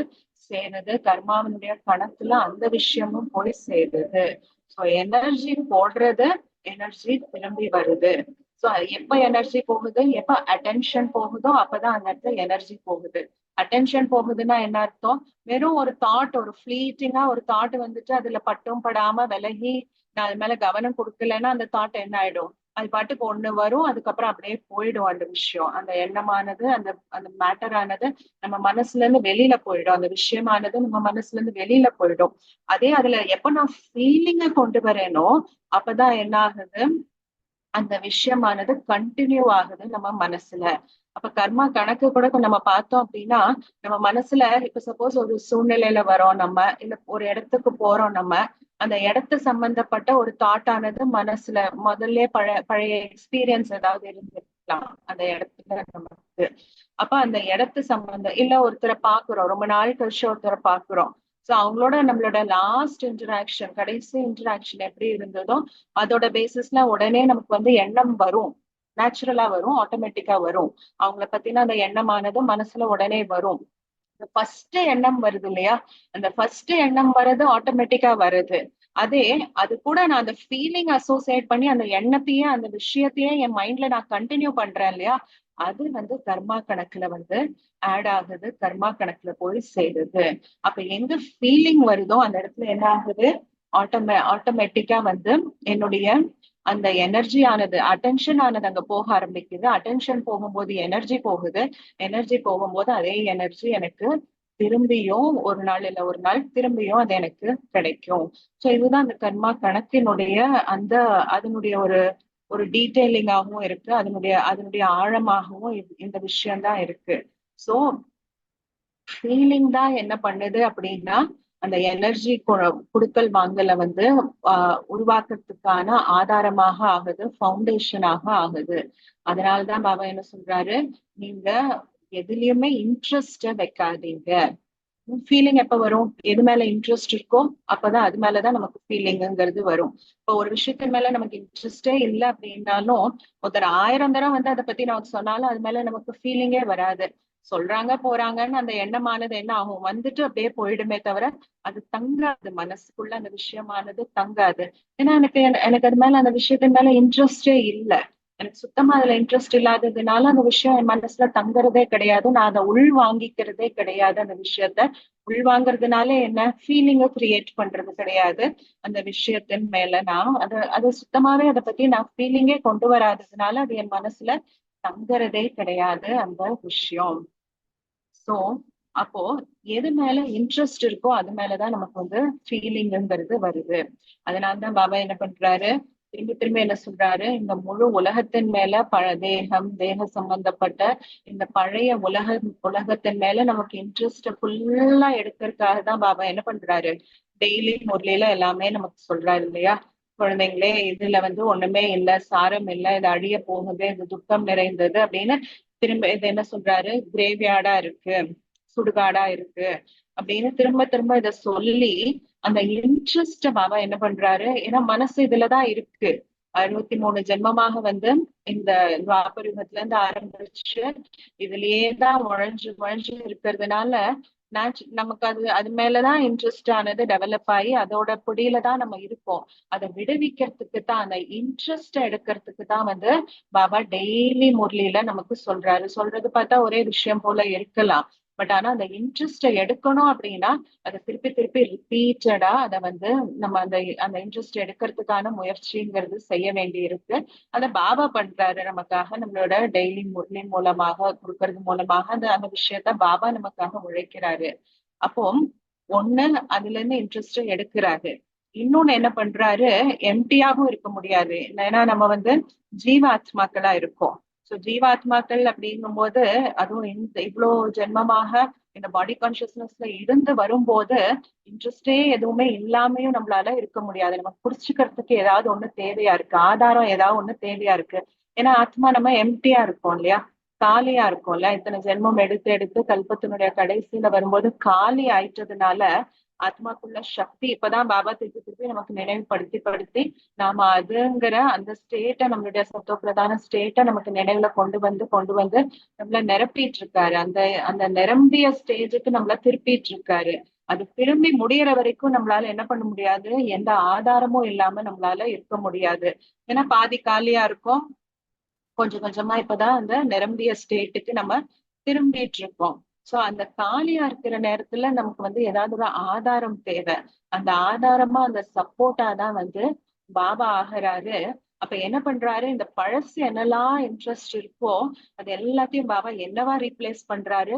சேருது, கர்மாவினுடைய கணக்குல அந்த விஷயமும் போய் சேருது. சோ எனர்ஜி போடுறது, எனர்ஜி திரும்பி வருது. சோ எப்ப எனர்ஜி போகுது, எப்ப அட்டென்ஷன் போகுதோ அப்பதான் அந்த இடத்துல எனர்ஜி போகுது. அட்டென்ஷன் போகுதுன்னா என்ன அர்த்தம்? வெறும் ஒரு தாட், ஒரு ஃபிளீட்டிங்கா ஒரு தாட் வந்துட்டு அதுல பட்டும் படாம விலகி நான் அது மேல கவனம் கொடுக்கலன்னா அந்த தாட் என்ன ஆயிடும்? அது பாட்டுக்கு ஒண்ணு வரும், அதுக்கப்புறம் அப்படியே போயிடும் அந்த விஷயம். அந்த எண்ணமானது, அந்த அந்த மேட்டர் ஆனது நம்ம மனசுல இருந்து வெளியில போயிடும். அந்த விஷயமானது நம்ம மனசுல இருந்து வெளியில போயிடும். அதே அதுல எப்ப நான் ஃபீலிங்க கொண்டு வரேனோ அப்பதான் என்ன ஆகுது, அந்த விஷயமானது கண்டினியூ ஆகுது நம்ம மனசுல. அப்ப கர்மா கணக்கு கூட இப்ப நம்ம பார்த்தோம் அப்படின்னா, நம்ம மனசுல இப்ப சப்போஸ் ஒரு சூழ்நிலையில வரோம் நம்ம, இல்ல ஒரு இடத்துக்கு போறோம் நம்ம, அந்த இடத்து சம்பந்தப்பட்ட ஒரு தாட் ஆனது மனசுல முதல்ல பழைய எக்ஸ்பீரியன்ஸ் ஏதாவது இருந்திருக்கலாம் அந்த இடத்துல நமக்கு. அப்ப அந்த இடத்து சம்பந்தம் இல்ல ஒருத்தரை பாக்குறோம், ரொம்ப நாள் கழிச்சு ஒருத்தரை பாக்குறோம். சோ அவங்களோட நம்மளோட லாஸ்ட் இன்டராக்ஷன், கடைசி இன்டராக்ஷன் எப்படி இருந்ததோ அதோட பேசிஸ்ல உடனே நமக்கு வந்து எண்ணம் வரும். நேச்சுரலா வரும், ஆட்டோமேட்டிக்கா வரும். அவங்கள பத்தின அந்த எண்ணமானது மனசுல உடனே வரும். ஃபர்ஸ்ட் எண்ணம் வருது இல்லையா, அந்த ஃபர்ஸ்ட் எண்ணம் வர்றது ஆட்டோமேட்டிக்கா வருது. அதே அது கூட நான் அந்த ஃபீலிங் அசோசியேட் பண்ணி அந்த எண்ணத்தையே அந்த விஷயத்தையே என் மைண்ட்ல நான் கண்டினியூ பண்றேன் இல்லையா, அது வந்து கர்மா கணக்குல வந்து ஆட் ஆகுது, கர்மா கணக்குல போய் சேருது. அப்ப எங்க ஃபீலிங் வருதோ அந்த இடத்துல என்ன ஆகுது, ஆட்டோமேட்டிக்கா வந்து என்னுடைய அந்த எனர்ஜி ஆனது, அட்டென்ஷன் ஆனது அங்க போக ஆரம்பிக்குது. அட்டென்ஷன் போகும்போது எனர்ஜி போகுது. எனர்ஜி போகும்போது அதே எனர்ஜி எனக்கு திரும்பியும் ஒரு நாள் இல்ல ஒரு நாள் திரும்பியும் அது எனக்கு கிடைக்கும். சோ இதுதான் அந்த கர்மா கணக்கினுடைய அந்த அதனுடைய ஒரு ஒரு டீட்டெயிலிங்காகவும் இருக்கு. அதனுடைய அதனுடைய ஆழமாகவும் இந்த விஷயம் தான் இருக்கு. சோ ஃபீலிங் தான் என்ன பண்ணுது அப்படின்னா, அந்த எனர்ஜி குடுக்கல் வாங்கல வந்து உருவாக்குறதுக்கான ஆதாரமாக ஆகுது, ஃபவுண்டேஷனாக ஆகுது. அதனாலதான் பாபா என்ன சொல்றாரு, நீங்க எதுலயுமே இன்ட்ரெஸ்ட வைக்காதீங்க. ஃபீலிங் எப்ப வரும், எது மேல இன்ட்ரெஸ்ட் இருக்கோ அப்பதான் அது மேலதான் நமக்கு ஃபீலிங்கிறது வரும். இப்போ ஒரு விஷயத்து மேல நமக்கு இன்ட்ரெஸ்டே இல்லை அப்படின்னாலும் ஒருத்தர் 1000 தடவை வந்து அதை பத்தி நமக்கு சொன்னாலும் அது மேல நமக்கு ஃபீலிங்கே வராது. சொல்றாங்க போறாங்கன்னு அந்த எண்ணமானது என்ன ஆகும், வந்துட்டு அப்படியே போயிடுமே தவிர அது தங்காது, மனசுக்குள்ள அந்த விஷயமானது தங்காது. ஏன்னா எனக்கு எனக்கு அது மேல அந்த விஷயத்தின் மேல இன்ட்ரெஸ்டே இல்லை. எனக்கு சுத்தமா அதுல இன்ட்ரெஸ்ட் இல்லாததுனால அந்த விஷயம் என் மனசுல தங்குறதே கிடையாது, நான் அதை உள் வாங்கிக்கிறதே கிடையாது. அந்த விஷயத்த உள்வாங்கறதுனால என்ன ஃபீலிங்க கிரியேட் பண்றது கிடையாது. அந்த விஷயத்தின் மேல நான் அது சுத்தமாவே அதை பத்தி நான் ஃபீலிங்கே கொண்டு வராததுனால அது என் மனசுல தங்குறதே கிடையாது அந்த விஷயம். சோ அப்போ எது மேல இன்ட்ரெஸ்ட் இருக்கோ அது மேலதான் நமக்கு வந்து ஃபீலிங்கிறது வருது. அதனாலதான் பாபா என்ன பண்றாரு, திரும்ப திரும்ப என்ன சொல்றாரு, இந்த முழு உலகத்தின் மேல தேகம் தேக சம்பந்தப்பட்ட இந்த பழைய உலகத்தின் மேல நமக்கு இன்ட்ரெஸ்ட் ஃபுல்லா எடுக்கிறதுக்காக தான் பாபா என்ன பண்றாரு, டெய்லி முரளியில எல்லாமே நமக்கு சொல்றாரு இல்லையா, குழந்தைங்களே இதுல வந்து ஒண்ணுமே இல்லை, சாரம் இல்லை, இது அழிய போகுது, இது துக்கம் நிறைந்தது அப்படின்னு திரும்ப இது என்ன சொல்றாரு, கிரேவியார்டா இருக்கு, சுடுகாடா இருக்கு அப்படின்னு திரும்ப திரும்ப இத சொல்லி அந்த இன்ட்ரெஸ்ட பாபா என்ன பண்றாரு, ஏன்னா மனசு இதுலதான் இருக்கு. 63 ஜென்மமாக வந்து இந்த துவாபர யுகத்துல இருந்து ஆரம்பிச்சு இதுலயேதான் உழைஞ்சு உழைஞ்சு இருக்கிறதுனால நமக்கு அது மேலதான் இன்ட்ரெஸ்ட் ஆனது டெவலப் ஆகி அதோட பொடியில தான் நம்ம இருக்கோம். அதை விடுவிக்கிறதுக்கு தான், அந்த இன்ட்ரெஸ்ட் எடுக்கிறதுக்கு தான் வந்து பாபா டெய்லி முரளியில நமக்கு சொல்றாரு. சொல்றது பார்த்தா ஒரே விஷயம் போல இருக்கலாம், பட் ஆனா அந்த இன்ட்ரெஸ்ட எடுக்கணும் அப்படின்னா அதை திருப்பி திருப்பி ரிப்பீட்டடா அதை வந்து நம்ம அந்த அந்த இன்ட்ரெஸ்ட் எடுக்கிறதுக்கான முயற்சிங்கிறது செய்ய வேண்டி இருக்கு. அதை பாபா பண்றாரு நமக்காக, நம்மளோட டெய்லி முரளி மூலமாக கொடுக்கறது மூலமாக அந்த அந்த விஷயத்த பாபா நமக்காக உழைக்கிறாரு. அப்போ ஒண்ணு அதுல இருந்து இன்ட்ரெஸ்ட் எடுக்கிறாரு, இன்னொன்னு என்ன பண்றாரு, எம்டியாகவும் இருக்க முடியாது. ஏன்னா நம்ம வந்து ஜீவாத்மாக்களா இருக்கோம். சோ ஜீவாத்மாக்கள் அப்படிங்கும் போது அதுவும் இந்த இவ்வளவு ஜென்மமாக இந்த பாடி கான்சியஸ்னஸ்ல இருந்து வரும்போது இன்ட்ரெஸ்டே எதுவுமே இல்லாமையும் நம்மளால இருக்க முடியாது. நமக்கு புடிச்சுக்கிறதுக்கு ஏதாவது ஒண்ணு தேவையா இருக்கு, ஆதாரம் ஏதாவது ஒண்ணு தேவையா இருக்கு. ஏன்னா ஆத்மா நம்ம எம்டியா இருக்கோம் இல்லையா, காலியா இருக்கும்ல, இத்தனை ஜென்மம் எடுத்து எடுத்து கல்பத்தினுடைய கடைசியில வரும்போது காலி ஆயிட்டதுனால ஆத்மாக்குள்ள சக்தி இப்பதான் பாபா திருப்பி திருப்பி நமக்கு நினைவுபடுத்தி நாம அதுங்கிற அந்த ஸ்டேட்டை, நம்மளுடைய சத்தோ பிரதான ஸ்டேட்டை நமக்கு நினைவுல கொண்டு வந்து நம்மள நிரப்பிட்டு இருக்காரு. அந்த அந்த நிரம்பிய ஸ்டேஜுக்கு நம்மள திருப்பிட்டு இருக்காரு. அது திரும்பி முடியற வரைக்கும் நம்மளால என்ன பண்ண முடியாது, எந்த ஆதாரமும் இல்லாம நம்மளால இருக்க முடியாது. ஏன்னா பாதி காலியா இருக்கும். கொஞ்சம் கொஞ்சமா இப்பதான் அந்த நிரம்பிய ஸ்டேட்டுக்கு நம்ம திரும்பிட்டு இருக்கோம். சோ அந்த காலியா இருக்கிற நேரத்துல நமக்கு வந்து ஏதாவது ஒரு ஆதாரம் தேவை. அந்த ஆதாரமா அந்த சப்போர்ட்டா தான் வந்து பாபா ஆகிறாரு. அப்ப என்ன பண்றாரு, இந்த பழசு என்னெல்லாம் இன்ட்ரெஸ்ட் இருக்கோ அது எல்லாத்தையும் பாபா என்னவா ரீப்ளேஸ் பண்றாரு,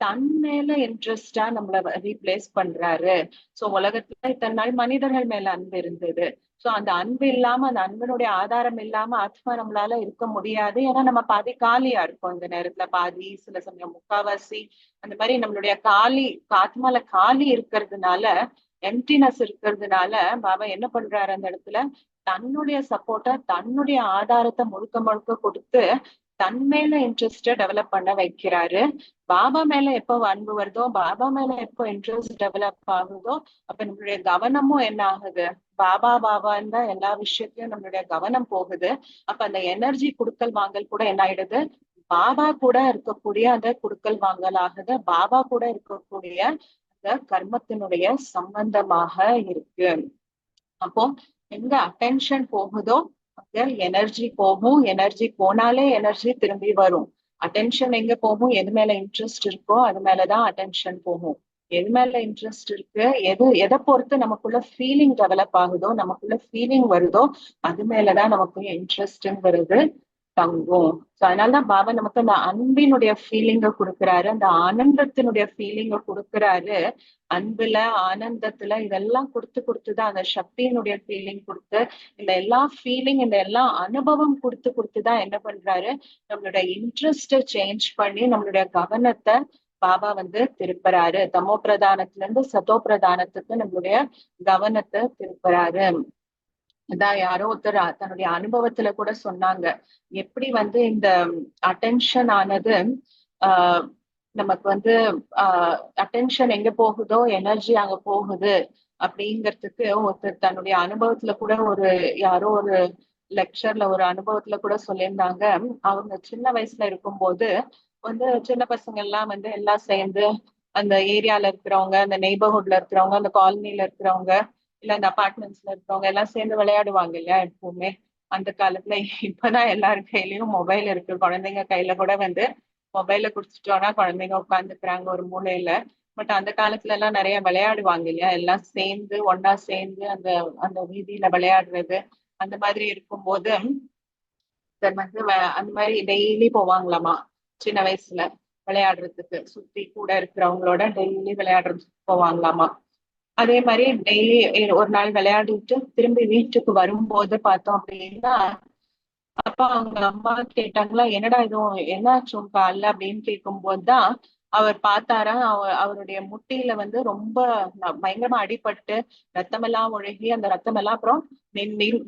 தன் மேல இன்ட்ரெஸ்டா நம்மள ரீப்ளேஸ் பண்றாரு. சோ உலகத்துல இத்தனை நாள் மனிதர்கள் மேல அன்பு இருந்தது. சோ அந்த அன்பு இல்லாம, அந்த அன்பினுடைய ஆதாரம் இல்லாம ஆத்மா நம்மளால இருக்க முடியாது. ஏன்னா நம்ம பாதி காலியா இருக்கோம் இந்த நேரத்துல. பாதி, சில சமயம் முக்காவாசி, அந்த மாதிரி நம்மளுடைய ஆத்மால காலி இருக்கிறதுனால, எம்டினஸ் இருக்கிறதுனால பாபா என்ன பண்றாரு அந்த இடத்துல, தன்னுடைய சப்போர்ட்டா, தன்னுடைய ஆதாரத்தை முழுக்க முழுக்க கொடுத்து தன் மேல இன்ட்ரெஸ்ட டெவலப் பண்ண வைக்கிறாரு. பாபா மேல எப்போ அன்பு வருதோ, பாபா மேல எப்போ இன்ட்ரெஸ்ட் டெவலப் ஆகுதோ, அப்ப நம்மளுடைய கவனமும் என்ன ஆகுது, பாபா பாபான்னு தான் எல்லா விஷயத்தையும் நம்மளுடைய கவனம் போகுது. அப்ப அந்த எனர்ஜி குடுக்கல் வாங்கல் கூட என்ன ஆயிடுது, பாபா கூட இருக்கக்கூடிய அந்த குடுக்கல் வாங்கல் ஆகுது. பாபா கூட இருக்கக்கூடிய அந்த கர்மத்தினுடைய சம்பந்தமாக இருக்கு. அப்போ எங்க அட்டென்ஷன் போகுதோ அங்க எனர்ஜி போகும். எனர்ஜி போனாலே எனர்ஜி திரும்பி வரும். அட்டென்ஷன் எங்க போகும், எது மேல இன்ட்ரெஸ்ட் இருக்கோ அது மேலதான் அட்டென்ஷன் போகும். எது மேல இன்ட்ரெஸ்ட் இருக்கு, எதை பொறுத்து நமக்குள்ள ஃபீலிங் டெவலப் ஆகுதோ, நமக்குள்ள ஃபீலிங் வருதோ அது மேலதான் நமக்கு இன்ட்ரெஸ்ட்ங்கிறது தங்கும். அதனாலதான் பாபா நமக்கு அந்த அன்பினுடைய ஃபீலிங்க கொடுக்குறாரு, அந்த ஆனந்தத்தினுடைய ஃபீலிங்க கொடுக்குறாரு. அன்புல, ஆனந்தத்துல இதெல்லாம் கொடுத்துதான் அந்த சக்தியினுடைய ஃபீலிங் கொடுத்து, இந்த எல்லா ஃபீலிங், இந்த எல்லா அனுபவம் கொடுத்துதான் என்ன பண்றாரு, நம்மளுடைய இன்ட்ரெஸ்ட சேஞ்ச் பண்ணி நம்மளுடைய கவனத்தை பாபா வந்து திருப்புறாரு. தமோ பிரதானத்துல இருந்து சதோ பிரதானத்துக்கு நம்மளுடைய கவனத்தை திருப்புறாரு. அதான் யாரோ ஒருத்தர் தன்னுடைய அனுபவத்துல கூட சொன்னாங்க, எப்படி வந்து இந்த அட்டென்ஷன் ஆனது ஆஹ் நமக்கு வந்து அட்டென்ஷன் எங்க போகுதோ எனர்ஜி அங்க போகுது அப்படிங்கிறதுக்கு ஒருத்தர் தன்னுடைய அனுபவத்துல கூட யாரோ ஒரு லெக்சர்ல ஒரு அனுபவத்துல கூட சொல்லியிருந்தாங்க. அவங்க சின்ன வயசுல இருக்கும்போது வந்து சின்ன பசங்க எல்லாம் வந்து எல்லாம் சேர்ந்து அந்த ஏரியால இருக்கிறவங்க, அந்த நெய்பர்ஹுட்ல இருக்கிறவங்க, அந்த காலனில இருக்கிறவங்க, இல்ல இந்த அபார்ட்மெண்ட்ஸ்ல இருக்கிறவங்க எல்லாம் சேர்ந்து விளையாடுவாங்க இல்லையா எப்பவுமே. அந்த காலத்துல இப்பதான் எல்லாரு கையிலயும் மொபைல் இருக்கு. குழந்தைங்க கையில கூட வந்து மொபைல குடிச்சிட்டோம்னா குழந்தைங்க உட்காந்துக்கிறாங்க ஒரு மூலையில. பட் அந்த காலத்துல எல்லாம் நிறைய விளையாடுவாங்க இல்லையா, எல்லாம் சேர்ந்து ஒன்னா சேர்ந்து அந்த அந்த வீதியில விளையாடுறது. அந்த மாதிரி இருக்கும்போது வந்து அந்த மாதிரி டெய்லி போவாங்களாமா சின்ன வயசுல விளையாடுறதுக்கு. சுத்தி கூட இருக்கிறவங்களோட டெய்லி விளையாடுறதுக்கு போவாங்களாமா. அதே மாதிரி டெய்லி ஒரு நாள் விளையாடிட்டு திரும்பி வீட்டுக்கு வரும்போது பார்த்தோம் அப்படின்னா, அப்பா அவங்க அம்மா கேட்டாங்களா, என்னடா இதுவும் என்னாச்சு கால்ல அப்படின்னு கேட்கும் போதுதான் அவர் பார்த்தாரா, அவருடைய முட்டியில வந்து ரொம்ப பயங்கரமா அடிபட்டு ரத்தமெல்லாம் ஒழுகி, அந்த ரத்தமெல்லாம் அப்புறம்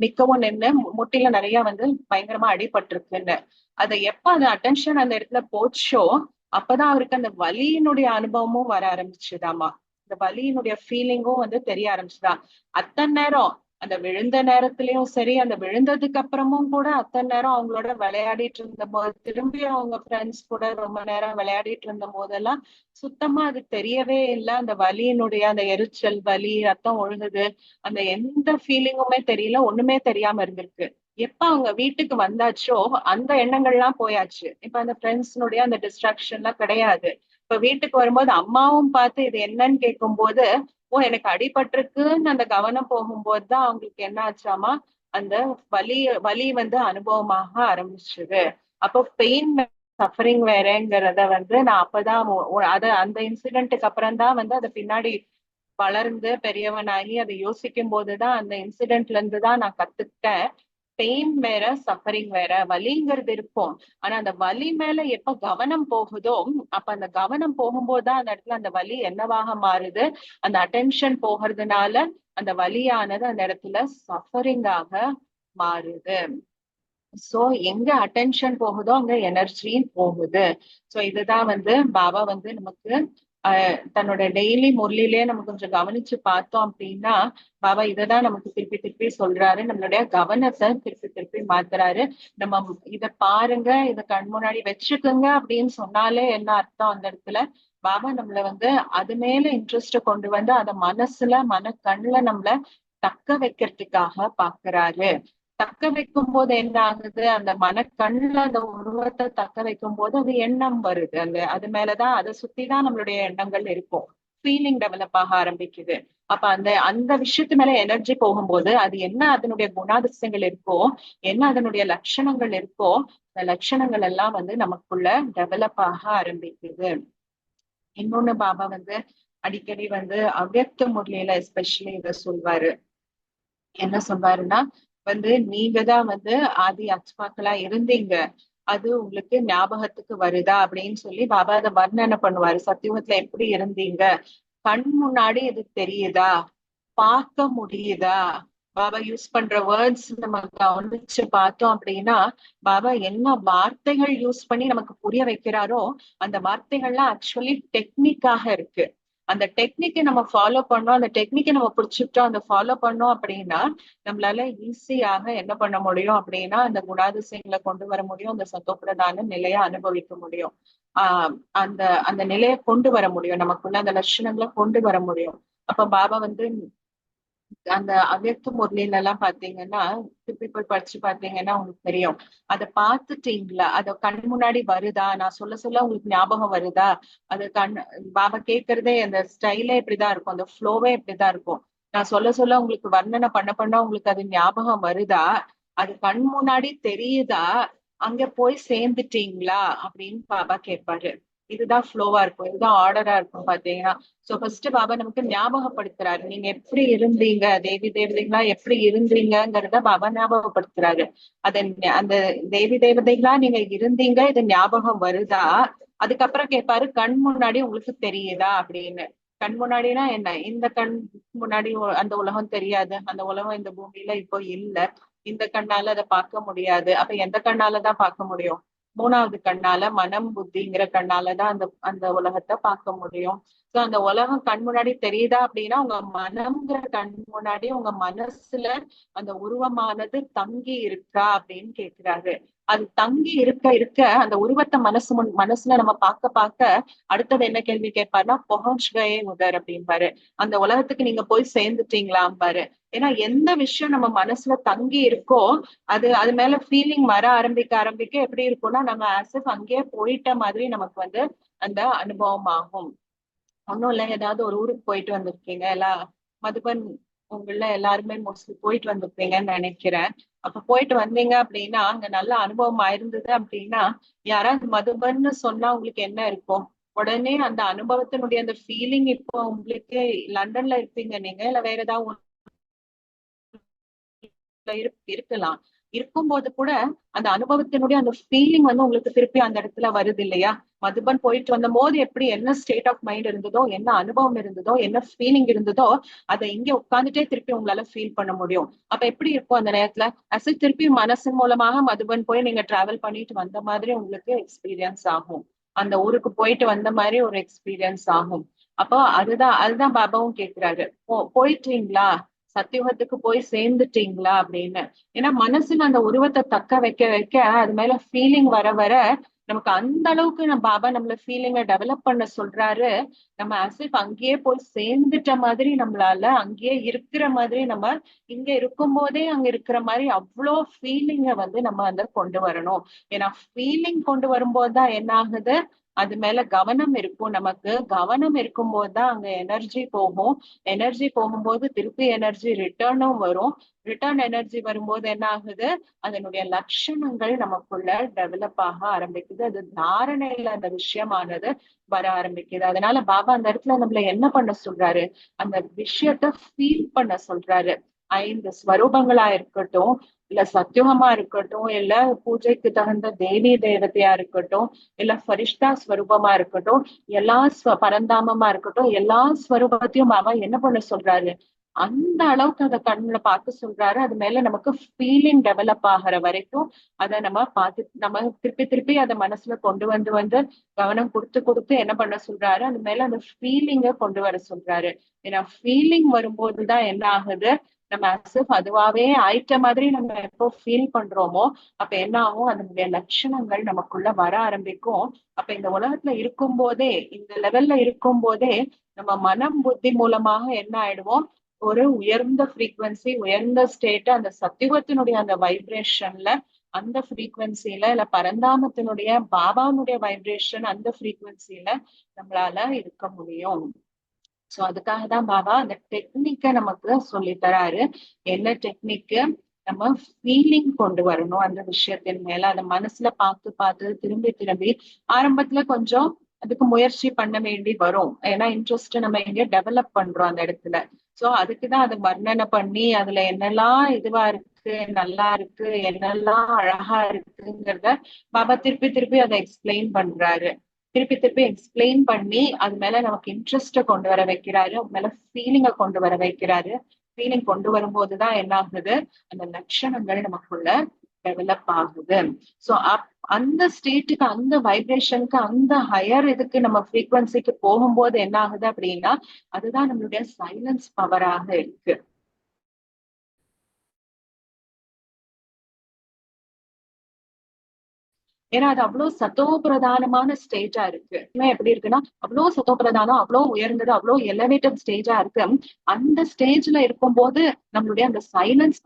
நிக்கவும் நின்று முட்டியில நிறைய வந்து பயங்கரமா அடிபட்டிருக்குன்னு. அதை எப்ப அந்த அட்டென்ஷன் அந்த இடத்துல போச்சோ அப்பதான் அவருக்கு அந்த வலியினுடைய அனுபவமும் வர ஆரம்பிச்சுதாமா. இந்த வலியினுடைய ஃபீலிங்கும் வந்து தெரிய ஆரம்பிச்சுதான். அத்தனை நேரம் அந்த விழுந்த நேரத்திலயும் சரி, அந்த விழுந்ததுக்கு அப்புறமும் கூட அத்தனை நேரம் அவங்களோட விளையாடிட்டு இருந்த போது, திரும்பி அவங்க ஃப்ரெண்ட்ஸ் கூட ரொம்ப நேரம் விளையாடிட்டு இருந்த போதெல்லாம் சுத்தமா அது தெரியவே இல்லை. அந்த வலியினுடைய அந்த எரிச்சல், வலி, ரத்தம் ஒழுகுது, அந்த எந்த ஃபீலிங்குமே தெரியல, ஒண்ணுமே தெரியாம இருந்திருக்கு. எப்ப அவங்க வீட்டுக்கு வந்தாச்சோ அந்த எண்ணங்கள்லாம் போயாச்சு. இப்ப அந்த ஃப்ரெண்ட்ஸ்னுடைய அந்த டிஸ்ட்ராக்ஷன் எல்லாம் கிடையாது. இப்ப வீட்டுக்கு வரும்போது அம்மாவும் பார்த்து இது என்னன்னு கேட்கும் போது, ஓ எனக்கு அடிபட்டிருக்குன்னு அந்த கவனம் போகும்போதுதான் அவங்களுக்கு என்ன ஆச்சாமா, அந்த வலி வலி வந்து அனுபவமாக ஆரம்பிச்சது. அப்போ பெயின் சஃபரிங் வேறங்கிறத வந்து நான் அப்பதான் அந்த இன்சிடென்ட்டுக்கு அப்புறம் தான் வந்து அதை பின்னாடி வளர்ந்து பெரியவனாகி அதை யோசிக்கும் போதுதான் அந்த இன்சிடென்ட்ல இருந்து தான் நான் கத்துக்கிட்டேன். பெயின் வேற, சஃபரிங் வேற. வலிங்கிறது இருக்கும், ஆனா அந்த வலி மேல எப்ப கவனம் போகுதோ அப்ப அந்த கவனம் போகும்போதுதான் அந்த இடத்துல அந்த வலி என்னவாக மாறுது, அந்த அட்டென்ஷன் போகிறதுனால அந்த வலியானது அந்த இடத்துல சஃபரிங்காக மாறுது. சோ எங்க அட்டென்ஷன் போகுதோ அங்க எனர்ஜி போகுது. சோ இதுதான் வந்து பாபா வந்து நமக்கு தன்னோட டெய்லி முரளிலே நம்ம கொஞ்சம் கவனிச்சு பார்த்தோம் அப்படின்னா பாபா இததான் நமக்கு திருப்பி திருப்பி சொல்றாரு. நம்மளுடைய கவனத்தை திருப்பி திருப்பி மாத்துறாரு. நம்ம இத பாருங்க, இத கண் முன்னாடி வச்சுக்கோங்க அப்படின்னு சொன்னாலே என்ன அர்த்தம் அந்த இடத்துல? பாபா நம்மள அது மேல இன்ட்ரெஸ்ட கொண்டு அத மனசுல கண்ணுல நம்மள தக்க வைக்கிறதுக்காக பாக்குறாரு. தக்க வைக்கும் போது என்ன ஆகுது? அந்த மனக்கண்ணுல அந்த உருவத்தை தக்க வைக்கும் போது அது எண்ணம் வருது. அது மேலதான் அதை சுத்திதான் நம்மளுடைய எண்ணங்கள் இருக்கும். ஃபீலிங் டெவலப் ஆக ஆரம்பிக்குது. அப்ப அந்த அந்த விஷயத்து மேல எனர்ஜி போகும்போது அது என்ன அதனுடைய குணாதிசயங்கள் இருக்கோ, என்ன அதனுடைய லட்சணங்கள் இருக்கோ, அந்த லட்சணங்கள் எல்லாம் நமக்குள்ள டெவலப் ஆக ஆரம்பிக்குது. இன்னொன்னு பாபா அடிக்கடி அவ்யக்த முறையில எஸ்பெஷலி இத சொல்வாரு. என்ன சொல்வாருன்னா நீங்க தான் ஆதி ஆத்மாக்களா இருந்தீங்க, அது உங்களுக்கு ஞாபகத்துக்கு வருதா அப்படின்னு சொல்லி பாபா அதை வர்ணனை பண்ணுவாரு. சத்தியுகத்துல எப்படி இருந்தீங்க, கண் முன்னாடி இது தெரியுதா, பார்க்க முடியுதா? பாபா யூஸ் பண்ற வேர்ட்ஸ் நம்ம கவனிச்சு பார்த்தோம் அப்படின்னா பாபா என்ன வார்த்தைகள் யூஸ் பண்ணி நமக்கு புரிய வைக்கிறாரோ அந்த வார்த்தைகள்லாம் ஆக்சுவலி டெக்னிக்காக இருக்கு. அந்த டெக்னிக்கை நம்ம ஃபாலோ பண்ணோம், அந்த டெக்னிக்கை நம்ம பிடிச்சிட்டோம், அந்த ஃபாலோ பண்ணோம் அப்படின்னா நம்மளால ஈஸியாக என்ன பண்ண முடியும் அப்படின்னா அந்த குணாதிசயங்களை கொண்டு வர முடியும், அந்த சத்தோப்பிரதான நிலையை அனுபவிக்க முடியும். அந்த அந்த நிலையை கொண்டு வர முடியும், நமக்குள்ள அந்த லட்சணங்களை கொண்டு வர முடியும். அப்ப பாபா அந்த அவ்யக்த முரளில எல்லாம் பாத்தீங்கன்னா திருப்பி போய் படிச்சு பாத்தீங்கன்னா உங்களுக்கு தெரியும். அதை பார்த்துட்டீங்களா, அத கண் முன்னாடி வருதா, நான் சொல்ல சொல்ல உங்களுக்கு ஞாபகம் வருதா? அது பாபா கேட்கறதே அந்த ஸ்டைலே இப்படிதான் இருக்கும், அந்த ஃப்ளோவே இப்படிதான் இருக்கும். நான் சொல்ல சொல்ல உங்களுக்கு வர்ணனை பண்ண உங்களுக்கு அது ஞாபகம் வருதா, அது கண் முன்னாடி தெரியுதா, அங்க போய் சேர்ந்துட்டீங்களா அப்படின்னு பாபா கேட்பாரு. இதுதான் ஃப்ளோவா இருக்கும், இதுதான் ஆர்டரா இருக்கும் பாத்தீங்கன்னா. சோ ஃபர்ஸ்ட் பாபா நமக்கு ஞாபகப்படுத்துறாரு, நீங்க எப்படி இருந்தீங்க, தேவி தேவதைகளா எப்படி இருந்தீங்கிறத பாபா ஞாபகப்படுத்துறாரு. அந்த தேவி தேவதைகளா நீங்க இருந்தீங்க, இது ஞாபகம் வருதா? அதுக்கப்புறம் கேட்பாரு, கண் முன்னாடி உங்களுக்கு தெரியுதா அப்படின்னு. கண் முன்னாடினா என்ன? இந்த கண் முன்னாடி அந்த உலகம் தெரியாது, அந்த உலகம் இந்த பூமியில இப்போ இல்ல, இந்த கண்ணால அதை பார்க்க முடியாது. அப்ப எந்த கண்ணாலதான் பார்க்க முடியும்? மூணாவது கண்ணால, மனம் புத்திங்கிற கண்ணாலதான் அந்த அந்த உலகத்தை பார்க்க முடியும். சோ அந்த உலகம் கண் முன்னாடி தெரியுதா அப்படின்னா உங்க மனம்ங்கிற கண் முன்னாடி உங்க மனசுல அந்த உருவமானது தங்கி இருக்கா அப்படின்னு கேக்குறாரு. அது தங்கி இருக்க இருக்க அந்த உருவத்தை மனசுல நம்ம பார்க்க அடுத்தது என்ன கேள்வி கேட்பாருன்னா பொஹஞ்ச்கயே உதர் அப்படின்பாரு. அந்த உலகத்துக்கு நீங்க போய் சேர்ந்துட்டீங்களாம் பாரு. ஏன்னா எந்த விஷயம் நம்ம மனசுல தங்கி இருக்கோ அது மேல ஃபீலிங் வர ஆரம்பிக்க எப்படி இருக்கும்னா நம்ம ஆசிப் அங்கேயே போயிட்ட மாதிரி நமக்கு அந்த அனுபவம் ஆகும். ஒன்னும் இல்ல, ஏதாவது ஒரு ஊருக்கு போயிட்டு வந்திருக்கீங்க எல்லாம், மதுபன் உங்கள எல்லாருமே மோஸ்ட்லி போயிட்டு வந்திருப்பீங்கன்னு நினைக்கிறேன். அப்ப போயிட்டு வந்தீங்க அப்படின்னா அங்க நல்ல அனுபவம் ஆயிருந்தது அப்படின்னா யாராவது மதுபன்னு சொன்னா உங்களுக்கு என்ன இருக்கும்? உடனே அந்த அனுபவத்தினுடைய அந்த ஃபீலிங் இப்போ உங்களுக்கு லண்டன்ல இருப்பீங்க நீங்க, இல்ல வேற ஏதாவது இருக்கலாம். இருக்கும்போது கூட அந்த அனுபவத்தினுடைய அந்த ஃபீலிங் உங்களுக்கு திருப்பி அந்த இடத்துல வருது இல்லையா? மதுபன் போயிட்டு வந்த போது எப்படி என்ன ஸ்டேட் ஆஃப் மைண்ட் இருந்ததோ, என்ன அனுபவம் இருந்ததோ, என்ன ஃபீலிங் இருந்ததோ அதை இங்க உட்காந்துட்டே திருப்பி உங்களால ஃபீல் பண்ண முடியும். அப்ப எப்படி இருக்கும் அந்த நேரத்துல? திருப்பி மனசின் மூலமாக மதுபன் போய் நீங்க டிராவல் பண்ணிட்டு வந்த மாதிரி உங்களுக்கு எக்ஸ்பீரியன்ஸ் ஆகும். அந்த ஊருக்கு போயிட்டு வந்த மாதிரி ஒரு எக்ஸ்பீரியன்ஸ் ஆகும். அப்போ அதுதான் பாபாவும் கேக்குறாரு, போயிட்டீங்களா, சத்தியுகத்துக்கு போய் சேர்ந்துட்டீங்களா அப்படின்னு. ஏன்னா மனசுல அந்த உருவத்தை தக்க வைக்க வைக்க அது மேல ஃபீலிங் வர வர நமக்கு அந்த அளவுக்கு பாபா நம்மள ஃபீலிங்கை டெவலப் பண்ண சொல்றாரு. நம்ம அசிப் அங்கேயே போய் சேர்ந்துட்ட மாதிரி, நம்மளால அங்கேயே இருக்கிற மாதிரி, நம்ம இங்க இருக்கும் போதே அங்க இருக்கிற மாதிரி அவ்வளோ ஃபீலிங்கை நம்ம கொண்டு வரணும். ஏன்னா ஃபீலிங் கொண்டு வரும்போதுதான் என்ன ஆகுது, அது மேல கவனம் இருக்கும். நமக்கு கவனம் இருக்கும் போதுதான் அங்க எனர்ஜி போகும். எனர்ஜி போகும்போது திருப்பி எனர்ஜி ரிட்டர்னும் வரும். ரிட்டர்ன் எனர்ஜி வரும்போது என்ன ஆகுது, அதனுடைய லட்சணங்கள் நமக்குள்ள டெவலப் ஆக ஆரம்பிக்குது. அது தாரணையில அந்த விஷயமானது வர ஆரம்பிக்குது. அதனால பாபா அந்த இடத்துல நம்மள என்ன பண்ண சொல்றாரு, அந்த விஷயத்த ஃபீல் பண்ண சொல்றாரு. 5 ஸ்வரூபங்களா இருக்கட்டும், இல்ல சத்தியுகமா இருக்கட்டும், இல்ல பூஜைக்கு தகுந்த தேவி தேவதையா இருக்கட்டும், இல்ல ஃபரிஷ்தா ஸ்வரூபமா இருக்கட்டும், எல்லா பரந்தாமமா இருக்கட்டும், எல்லா ஸ்வரூபத்தையும் பாபா என்ன பண்ண சொல்றாரு, அந்த அளவுக்கு அதை கண்ணுல பார்க்க சொல்றாரு. அது மேல நமக்கு ஃபீலிங் டெவலப் ஆகிற வரைக்கும் அதை நம்ம பார்த்து நம்ம திருப்பி திருப்பி அதை மனசுல கொண்டு வந்து கவனம் கொடுத்து கொடுத்து என்ன பண்ண சொல்றாரு, அது மேல அந்த ஃபீலிங்க கொண்டு வர சொல்றாரு. ஏன்னா ஃபீலிங் வரும்போதுதான் என்ன ஆகுது, நம்ம அசப் அதுவாவே ஆயிட்ட மாதிரி நம்ம எப்போ ஃபீல் பண்றோமோ அப்ப என்ன ஆகும், அதனுடைய லட்சணங்கள் நமக்குள்ள வர ஆரம்பிக்கும். அப்ப இந்த உலகத்துல இருக்கும் போதே, இந்த லெவல்ல இருக்கும் போதே நம்ம மனம் புத்தி மூலமாக என்ன ஆயிடுவோம், ஒரு உயர்ந்த ஃப்ரீக்வன்சி, உயர்ந்த ஸ்டேட், அந்த சத்தியத்தினுடைய அந்த வைப்ரேஷன்ல, அந்த ஃப்ரீக்வன்சில, இல்ல பரந்தாமத்தினுடைய பாபாவுடைய வைப்ரேஷன் அந்த ஃப்ரீக்வன்சில நம்மளால இருக்க முடியும். சோ அதுக்காக தான் பாபா அந்த டெக்னிக்க நமக்கு சொல்லி தராரு. என்ன டெக்னிக்கு, நம்ம ஃபீலிங் கொண்டு வரணும் அந்த விஷயத்தின் மேல. அதை மனசுல பார்த்து பார்த்து திரும்பி திரும்பி ஆரம்பத்துல கொஞ்சம் அதுக்கு முயற்சி பண்ண வேண்டி வரும். ஏன்னா இன்ட்ரெஸ்ட் நம்ம இங்க டெவலப் பண்றோம் அந்த இடத்துல. சோ அதுக்குதான் அதை வர்ணனை பண்ணி அதுல என்னெல்லாம் இதுவா இருக்கு, நல்லா இருக்கு, என்னெல்லாம் அழகா இருக்குங்கிறத பாபா திருப்பி திருப்பி அதை எக்ஸ்பிளைன் பண்றாரு. திருப்பி திருப்பி எக்ஸ்பிளைன் பண்ணி அது மேல நமக்கு இன்ட்ரெஸ்ட கொண்டு வர வைக்கிறாரு. அது மேல ஃபீலிங்க கொண்டு வர வைக்கிறாரு. ஃபீலிங் கொண்டு வரும்போதுதான் என்ன ஆகுது, அந்த லட்சணங்கள் நமக்குள்ள டெவலப் ஆகுது. சோ அந்த ஸ்டேட்டுக்கு, அந்த வைப்ரேஷனுக்கு, அந்த ஹையர் இதுக்கு நம்ம ஃப்ரீக்வன்சிக்கு போகும்போது என்ன ஆகுது அப்படின்னா, அதுதான் நம்மளுடைய சைலன்ஸ் பவராக இருக்கு. ஏன்னா அது அவ்வளவு சத்தோ பிரதானமான ஸ்டேஜா இருக்கு. எப்படி இருக்குன்னா அவ்வளவு சத்தோ பிரதானம், அவ்வளவு உயர்ந்தது, அவ்வளவு எலிவேட்டட் ஸ்டேஜா இருக்கு. அந்த ஸ்டேஜ்ல இருக்கும்போது நம்மளுடைய அந்த சைலன்ஸ்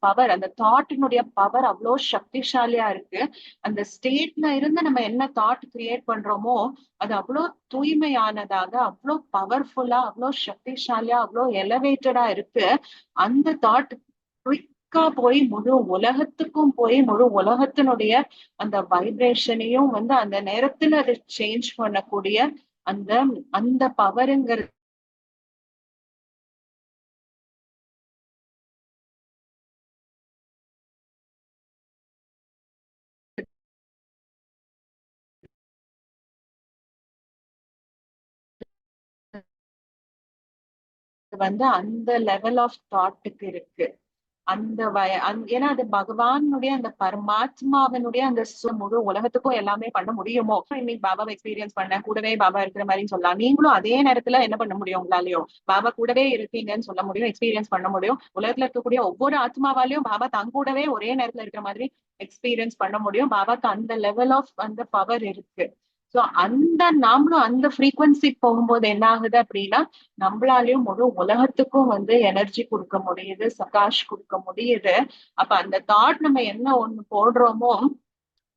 பவர், அந்த தாட்டினுடைய பவர் அவ்வளவு சக்திசாலியா இருக்கு. அந்த ஸ்டேட்ல இருந்து நம்ம என்ன தாட் கிரியேட் பண்றோமோ அது அவ்வளவு தூய்மையானதாக, அவ்வளவு பவர்ஃபுல்லா, அவ்வளவு சக்திசாலியா, அவ்வளவு எலிவேட்டடா இருக்கு. அந்த தாட் போய் முழு உலகத்துக்கும் போய் முழு உலகத்தினுடைய அந்த வைப்ரேஷனையும் அந்த நேரத்துல அதை சேஞ்ச் பண்ணக்கூடிய அந்த அந்த பவருங்கிறது அந்த லெவல் ஆஃப் தாட்டுக்கு இருக்கு. ஏன்னா அது பகவானுடைய அந்த பரமாத்மாவினுடைய அந்த முழு உலகத்துக்கும் எல்லாமே பண்ண முடியுமோ. இன்னைக்கு பாபாவை எக்ஸ்பீரியன்ஸ் பண்ண கூடவே பாபா இருக்கிற மாதிரி சொல்லலாம். நீங்களும் அதே நேரத்துல என்ன பண்ண முடியும், உங்களாலையும் பாபா கூடவே இருக்கீங்கன்னு சொல்ல முடியும், எக்ஸ்பீரியன்ஸ் பண்ண முடியும். உலகத்துல இருக்கக்கூடிய ஒவ்வொரு ஆத்மாவாலையும் பாபா தங்க கூடவே ஒரே நேரத்துல இருக்கிற மாதிரி எக்ஸ்பீரியன்ஸ் பண்ண முடியும். பாபாக்கு அந்த லெவல் ஆஃப் அந்த பவர் இருக்கு. சோ நாமளும் அந்த ஃப்ரீக்வன்சி போகும்போது என்ன ஆகுது அப்படின்னா, நம்மளாலையும் முழு உலகத்துக்கும் எனர்ஜி கொடுக்க முடியுது, சகாஷ் கொடுக்க முடியுது. அப்ப அந்த தாட் நம்ம என்ன ஒண்ணு போடுறோமோ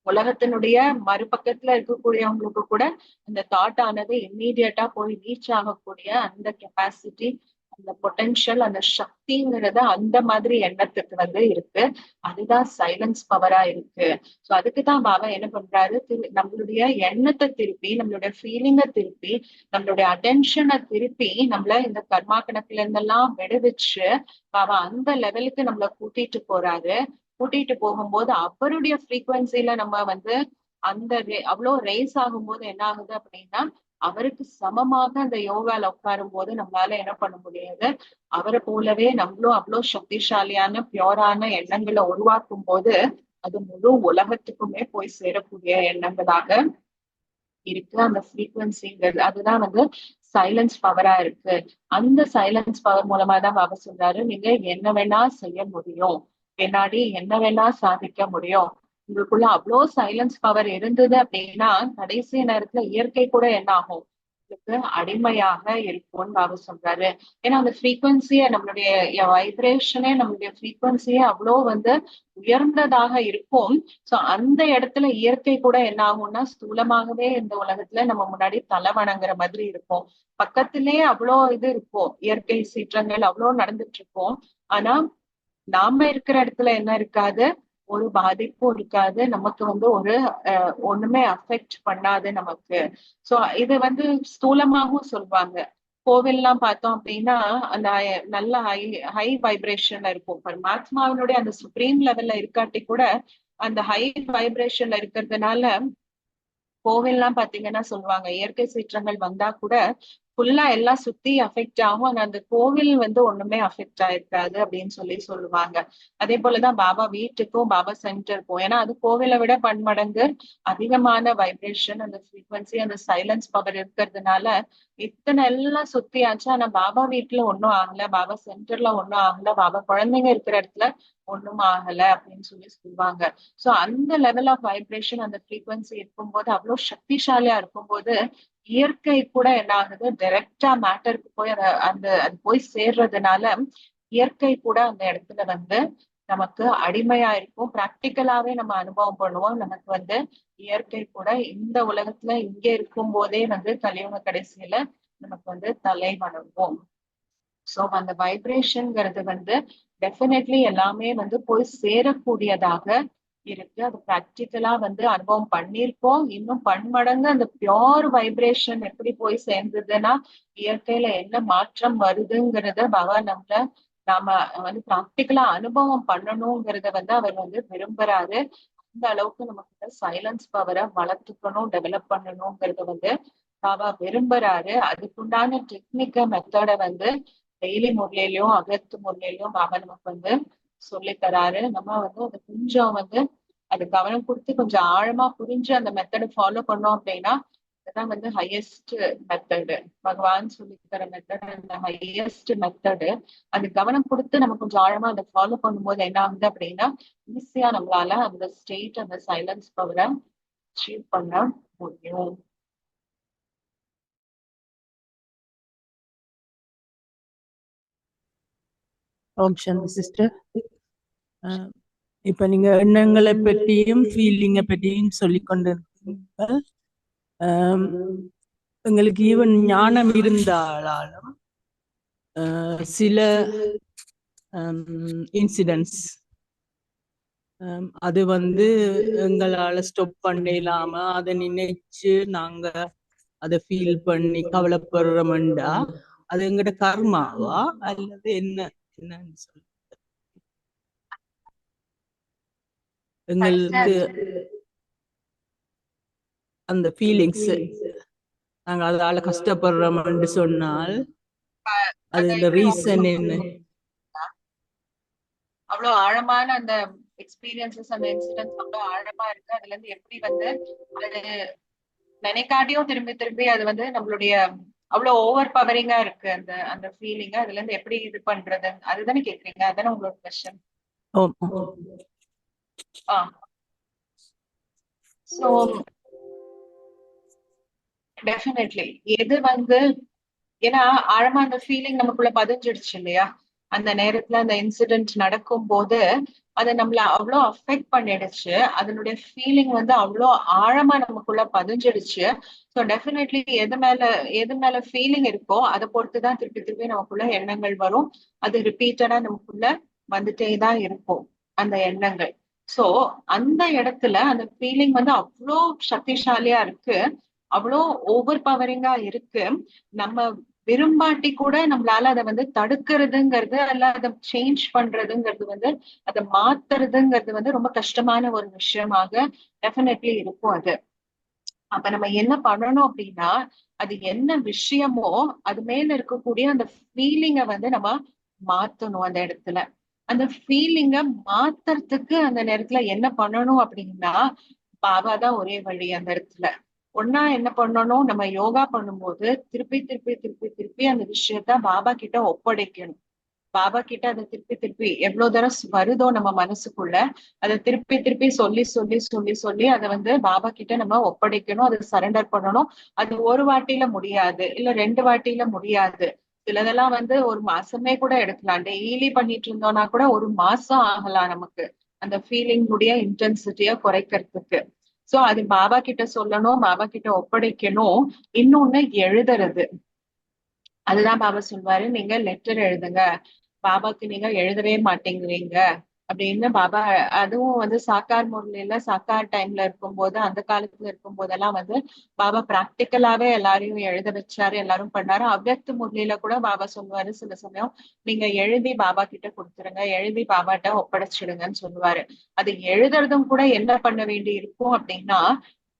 உலகத்தினுடைய மறுபக்கத்துல இருக்கக்கூடியவங்களுக்கு கூட அந்த தாட் ஆனது இம்மீடியட்டா போய் ரீச் ஆகக்கூடிய அந்த கெப்பாசிட்டி, அந்த பொட்டன்ஷியல், அந்த சக்திங்கிறது அந்த மாதிரி எண்ணத்துக்கு இருக்கு. அதுதான் சைலன்ஸ் பவரா இருக்கு. சோ அதுக்குதான் பாபா என்ன பண்றாரு, நம்மளுடைய எண்ணத்தை திருப்பி, நம்மளுடைய ஃபீலிங்க திருப்பி, நம்மளுடைய அட்டென்ஷனை திருப்பி நம்மள இந்த கர்மா கணக்குல இருந்தெல்லாம் விடுவிச்சு பாபா அந்த லெவலுக்கு நம்மள கூட்டிட்டு போறாரு. கூட்டிட்டு போகும்போது அவருடைய ஃப்ரீக்வன்சில நம்ம அந்த அவ்வளவு ரேஸ் ஆகும்போது என்ன ஆகுது அப்படின்னா, அவருக்கு சமமாக அந்த யோகால உட்காரும் போது நம்மளால என்ன பண்ண முடியாது, அவரை போலவே நம்மளும் அவ்வளவு சக்திசாலியான பியோரான எண்ணங்களை உருவாக்கும் போது அது முழு உலகத்துக்குமே போய் சேரக்கூடிய எண்ணங்களாக இருக்கு. அந்த ஃப்ரீக்வன்சிங்கிறது அதுதான் சைலன்ஸ் பவரா இருக்கு. அந்த சைலன்ஸ் பவர் மூலமா தான் பாபா சொல்றாரு, நீங்க என்ன வேணா செய்ய முடியும், பின்னாடி என்ன வேணா சாதிக்க முடியும். உங்களுக்குள்ள அவ்வளோ சைலன்ஸ் பவர் இருந்தது அப்படின்னா கடைசி நேரத்துல இயற்கை கூட என்ன ஆகும், அடிமையாக இருக்கும்னு பாபா சொல்றாரு. ஏன்னா அந்த ஃப்ரீக்வன்சிய நம்மளுடைய வைப்ரேஷனே, நம்மளுடைய ஃப்ரீக்வன்சியே அவ்வளோ உயர்ந்ததாக இருக்கும். சோ அந்த இடத்துல இயற்கை கூட என்ன ஆகும்னா ஸ்தூலமாகவே இந்த உலகத்துல நம்ம முன்னாடி தலை வணங்குற மாதிரி இருக்கும். பக்கத்திலேயே அவ்வளோ இது இருக்கும், இயற்கை சீற்றங்கள் அவ்வளோ நடந்துட்டு இருக்கும். ஆனா நாம இருக்கிற இடத்துல என்ன இருக்காது, ஒரு பாதிப்பும் இருக்காது. நமக்கு ஒரு ஒண்ணுமே அஃபெக்ட் பண்ணாது நமக்கு. சோ இது ஸ்தூலமாகவும் சொல்லுவாங்க. கோவில்லாம் பார்த்தோம் அப்படின்னா அந்த நல்ல ஹை ஹை வைப்ரேஷன்ல இருக்கும். பரமாத்மாவினுடைய அந்த சுப்ரீம் லெவல்ல இருக்காட்டி கூட அந்த ஹை வைப்ரேஷன்ல இருக்கிறதுனால கோவில்லாம் பாத்தீங்கன்னா சொல்லுவாங்க, இயற்கை சீற்றங்கள் வந்தா கூட ஃபுல்லா எல்லாம் சுத்தி அஃபெக்ட் ஆகும். ஆனா அந்த கோவில் வந்து ஒண்ணுமே அஃபெக்ட் ஆயிருக்காது அப்படின்னு சொல்லுவாங்க. அதே போலதான் பாபா வீட்டுக்கும் பாபா சென்டருக்கும், ஏன்னா அது கோவிலை விட பன்மடங்கு அதிகமான வைப்ரேஷன், அந்த ஃப்ரீக்வன்சி, அந்த சைலன்ஸ் பவர் இருக்கிறதுனால இத்தனை எல்லாம் சுத்தியாச்சு. ஆனா பாபா வீட்டுல ஒன்னும் ஆகல, பாபா சென்டர்ல ஒன்னும் ஆகல, பாபா குழந்தைங்க இருக்கிற இடத்துல ஒண்ணும் ஆகல அப்படின்னு சொல்லுவாங்க. சோ அந்த லெவல் ஆஃப் வைப்ரேஷன், அந்த ஃப்ரீக்வன்சி இருக்கும்போது, அவ்வளவு சக்திசாலியா இருக்கும்போது இயற்கை கூட என்ன ஆகுது, டைரக்டா மேட்டருக்கு போய் அது போய் சேர்றதுனால இயற்கை கூட அந்த இடத்துல வந்து நமக்கு அடிமையா இருக்கும். பிராக்டிக்கலாவே நம்ம அனுபவம் பண்ணுவோம். நமக்கு வந்து இயற்கை கூட இந்த உலகத்துல இங்க இருக்கும் போதே வந்து கலியுக கடைசியில நமக்கு வந்து தலை வணங்கும். சோ அந்த வைப்ரேஷன்ங்கிறது வந்து டெஃபினெட்லி எல்லாமே வந்து போய் சேரக்கூடியதாக இருக்கு. அது பிராக்டிக்கலா வந்து அனுபவம் பண்ணியிருக்கோம். இன்னும் பன்மடங்கு அந்த பியோர் வைப்ரேஷன் எப்படி போய் சேர்ந்ததுன்னா இயற்கையில என்ன மாற்றம் வருதுங்கிறத பகவான் நாம வந்து பிராக்டிக்கலா அனுபவம் பண்ணணுங்கிறத வந்து அவர் வந்து விரும்புறாரு. அந்த அளவுக்கு நமக்கு சைலன்ஸ் பவரை வளர்த்துக்கணும், டெவலப் பண்ணணுங்கிறத வந்து பாபா விரும்புறாரு. அதுக்குண்டான டெக்னிக்க மெத்தட வந்து டெய்லி முறையிலயும் அகத்து முறையிலயும் பாபா நமக்கு வந்து சொல்லி தராரு. நம்ம வந்து அது கொஞ்சம் வந்து அது கவனம் கொடுத்து கொஞ்சம் ஆழமா புரிஞ்சு அந்த மெத்தடை ஃபாலோ பண்ணோம் அப்படின்னா அதுதான் வந்து ஹையஸ்ட் மெத்தடு. பகவான் சொல்லி தர மெத்தட் அந்த ஹையஸ்ட் மெத்தடு. அது கவனம் கொடுத்து நம்ம கொஞ்சம் ஆழமா அதை ஃபாலோ பண்ணும்போது என்ன ஆகுது அப்படின்னா ஈஸியா நம்மளால அந்த ஸ்டேட், அந்த சைலன்ஸ் பவரை அச்சீவ் பண்ண முடியும். ஓம் சாந்தி சிஸ்டர். இப்ப நீங்க எண்ணங்களை பற்றியும் ஃபீலிங்கை பற்றியும் சொல்லி கொண்டிருக்கீங்க. எங்களுக்கு ஈவன் ஞானம் இருந்தாலும் சில இன்சிடென்ட்ஸ் அது வந்து எங்களால ஸ்டாப் பண்ணலாம அதை நினைச்சு நாங்க அதை ஃபீல் பண்ணி கவலைப்படுறோம்டா அது எங்கட கர்மாவா அல்லது என்னன்னு சொல்லி எங்களுக்கு அந்த ஃபீலிங்ஸ் நாங்க அதால கஷ்டப்படுறோம்னு சொன்னால் அது ரீசன் என்ன? அவ்வளவு ஆழமான அந்த எக்ஸ்பீரியன்சஸ், அந்த இன்சிடென்ட்ஸ் அவ்வளவு ஆழமா இருக்கு. அதுல இருந்து எப்படி வந்து அது நினைக்காட்டியும் திரும்பி திரும்பி அது வந்து நம்மளுடைய அவ்வளவு ஓவர் பவரிங்கா இருக்கு அந்த அந்த ஃபீலிங்க. அதுல இருந்து எப்படி இது பண்றது அதுதானே கேக்குறீங்க? அதானே உங்களோட கொஸ்டின்? சோ டெஃபினெட்லி எது வந்து, ஏன்னா ஆழமா அந்த ஃபீலிங் நமக்குள்ள பதிஞ்சிடுச்சு இல்லையா? அந்த நேரத்துல அந்த இன்சிடென்ட் நடக்கும் போது அது நம்மள அவ்வளோ அஃபெக்ட் பண்ணிடுச்சு. அதனுடைய ஃபீலிங் வந்து அவ்வளோ ஆழமா நமக்குள்ள பதிஞ்சிடுச்சு. ஸோ டெஃபினெட்லி எது மேல ஃபீலிங் இருக்கோ அதை பொறுத்துதான் திருப்பி திருப்பி நமக்குள்ள எண்ணங்கள் வரும். அது ரிப்பீட்டடா நமக்குள்ள வந்துட்டே தான் இருக்கும் அந்த எண்ணங்கள். சோ அந்த இடத்துல அந்த ஃபீலிங் வந்து அவ்வளோ சக்திசாலியா இருக்கு, அவ்வளோ ஓவர் பவரிங்கா இருக்கு. நம்ம விரும்பாட்டி கூட நம்மளால அதை வந்து தடுக்கிறதுங்கிறது அல்ல அதை சேஞ்ச் பண்றதுங்கிறது வந்து அதை மாத்துறதுங்கிறது வந்து ரொம்ப கஷ்டமான ஒரு விஷயமாக டெஃபினெட்லி இருக்கும் அது. அப்ப நம்ம என்ன பண்ணணும் அப்படின்னா அது என்ன விஷயமோ அது மேல இருக்கக்கூடிய அந்த ஃபீலிங்கை வந்து நம்ம மாத்தணும். அந்த இடத்துல அந்த ஃபீலிங்கை மாத்துறதுக்கு அந்த நேரத்துல என்ன பண்ணணும் அப்படின்னா பாபா தான் ஒரே வழி. அந்த இடத்துல ஒன்னா என்ன பண்ணணும், நம்ம யோகா பண்ணும்போது திருப்பி திருப்பி திருப்பி திருப்பி அந்த விஷயத்த பாபா கிட்ட ஒப்படைக்கணும். பாபா கிட்ட அதை திருப்பி திருப்பி எவ்வளவு தடவை வருதோ நம்ம மனசுக்குள்ள அதை திருப்பி திருப்பி சொல்லி சொல்லி சொல்லி சொல்லி அதை வந்து பாபா கிட்ட நம்ம ஒப்படைக்கணும், அதை சரண்டர் பண்ணணும். அது ஒரு வாட்டியில முடியாது, இல்ல 2 வாட்டியில முடியாது. சிலதெல்லாம் வந்து ஒரு மாசமே கூட எடுக்கலாம். டெய்லி பண்ணிட்டு இருந்தோம்னா கூட ஒரு மாசம் ஆகலாம் நமக்கு அந்த ஃபீலிங்குடைய இன்டென்சிட்டிய குறைக்கிறதுக்கு. சோ அது பாபா கிட்ட சொல்லணும், பாபா கிட்ட ஒப்படைக்கணும். இன்னொன்னு எழுதுறது. அதுதான் பாபா சொல்வாரு, நீங்க லெட்டர் எழுதுங்க. பாபாக்கு நீங்க எழுதவே மாட்டேங்கிறீங்க அப்படின்னு பாபா. அதுவும் வந்து சாக்கார் முறையில சாக்கார் டைம்ல இருக்கும்போது, அந்த காலத்துல இருக்கும் போதெல்லாம் வந்து பாபா பிராக்டிக்கலாவே எல்லாரையும் எழுத வச்சாரு, எல்லாரும் பண்ணாரு. அவ்வக்த முறையில கூட பாபா சொல்லுவாரு சில சமயம், நீங்க எழுதி பாபா கிட்ட கொடுத்துருங்க, எழுதி பாபாட்ட ஒப்படைச்சிடுங்கன்னு சொல்லுவாரு. அது எழுதுறதும் கூட என்ன பண்ண வேண்டி இருக்கும் அப்படின்னா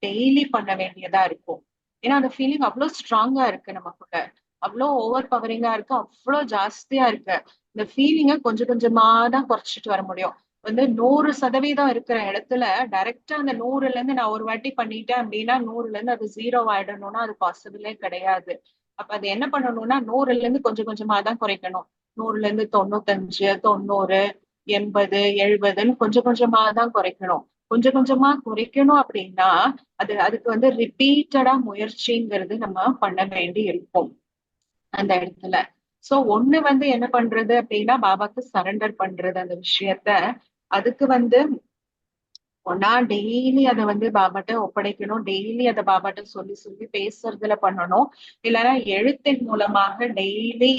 டெய்லி பண்ண வேண்டியதா இருக்கும். ஏன்னா அந்த ஃபீலிங் அவ்வளவு ஸ்ட்ராங்கா இருக்கு நமக்குள்ள. அவ்வளோ ஓவர் பவரிங்கா இருக்கு, அவ்வளோ ஜாஸ்தியா இருக்கு. இந்த ஃபீலிங்கை கொஞ்சம் கொஞ்சமா தான் குறைச்சிட்டு வர முடியும். வந்து 100% இருக்கிற இடத்துல டைரக்டா அந்த 100ல இருந்து நான் ஒரு வாட்டி பண்ணிட்டேன் அப்படின்னா 100ல இருந்து அது 0 ஆயிடணும்னா அது பாசிபிளே கிடையாது. அப்ப அது என்ன பண்ணணும்னா 100ல இருந்து கொஞ்சம் கொஞ்சமா தான் குறைக்கணும். 100ல இருந்து 95, 90, 80, 70ன்னு கொஞ்சம் கொஞ்சமா தான் குறைக்கணும். கொஞ்சம் கொஞ்சமா குறைக்கணும் அப்படின்னா அதுக்கு வந்து ரிப்பீட்டடா முயற்சிங்கிறது நம்ம பண்ண வேண்டி இருக்கும் அந்த இடத்துல. சோ ஒண்ணு வந்து என்ன பண்றது அப்படின்னா பாபாக்கு சரண்டர் பண்றது அந்த விஷயத்த. அதுக்கு வந்து ஒன்னா டெய்லி அதை வந்து பாபாட்ட ஒப்படைக்கணும், டெய்லி அதை பாபாட்ட சொல்லி சொல்லி பேசுறதுல பண்ணணும். இல்லைன்னா எழுத்தின் மூலமாக டெய்லி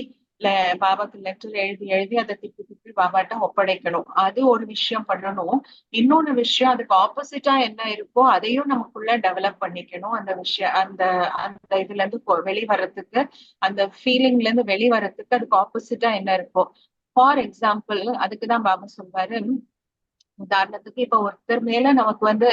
பாபாக்கு லெட்டர் எழுதி எழுதி அதை திருப்பி திருப்பி பாபாட்ட ஒப்படைக்கணும். அது ஒரு விஷயம் பண்ணணும். இன்னொன்னு விஷயம் அதுக்கு ஆப்போசிட்டா என்ன இருக்கோ அதையும் நமக்குள்ள டெவலப் பண்ணிக்கணும். அந்த விஷயம் அந்த அந்த இதுல இருந்து வெளிவரத்துக்கு, அந்த ஃபீலிங்ல இருந்து வெளிவரத்துக்கு அதுக்கு ஆப்போசிட்டா என்ன இருக்கோ. ஃபார் எக்ஸாம்பிள் அதுக்குதான் பாபா சொல்வாரு, உதாரணத்துக்கு இப்ப ஒருத்தர் மேல நமக்கு வந்து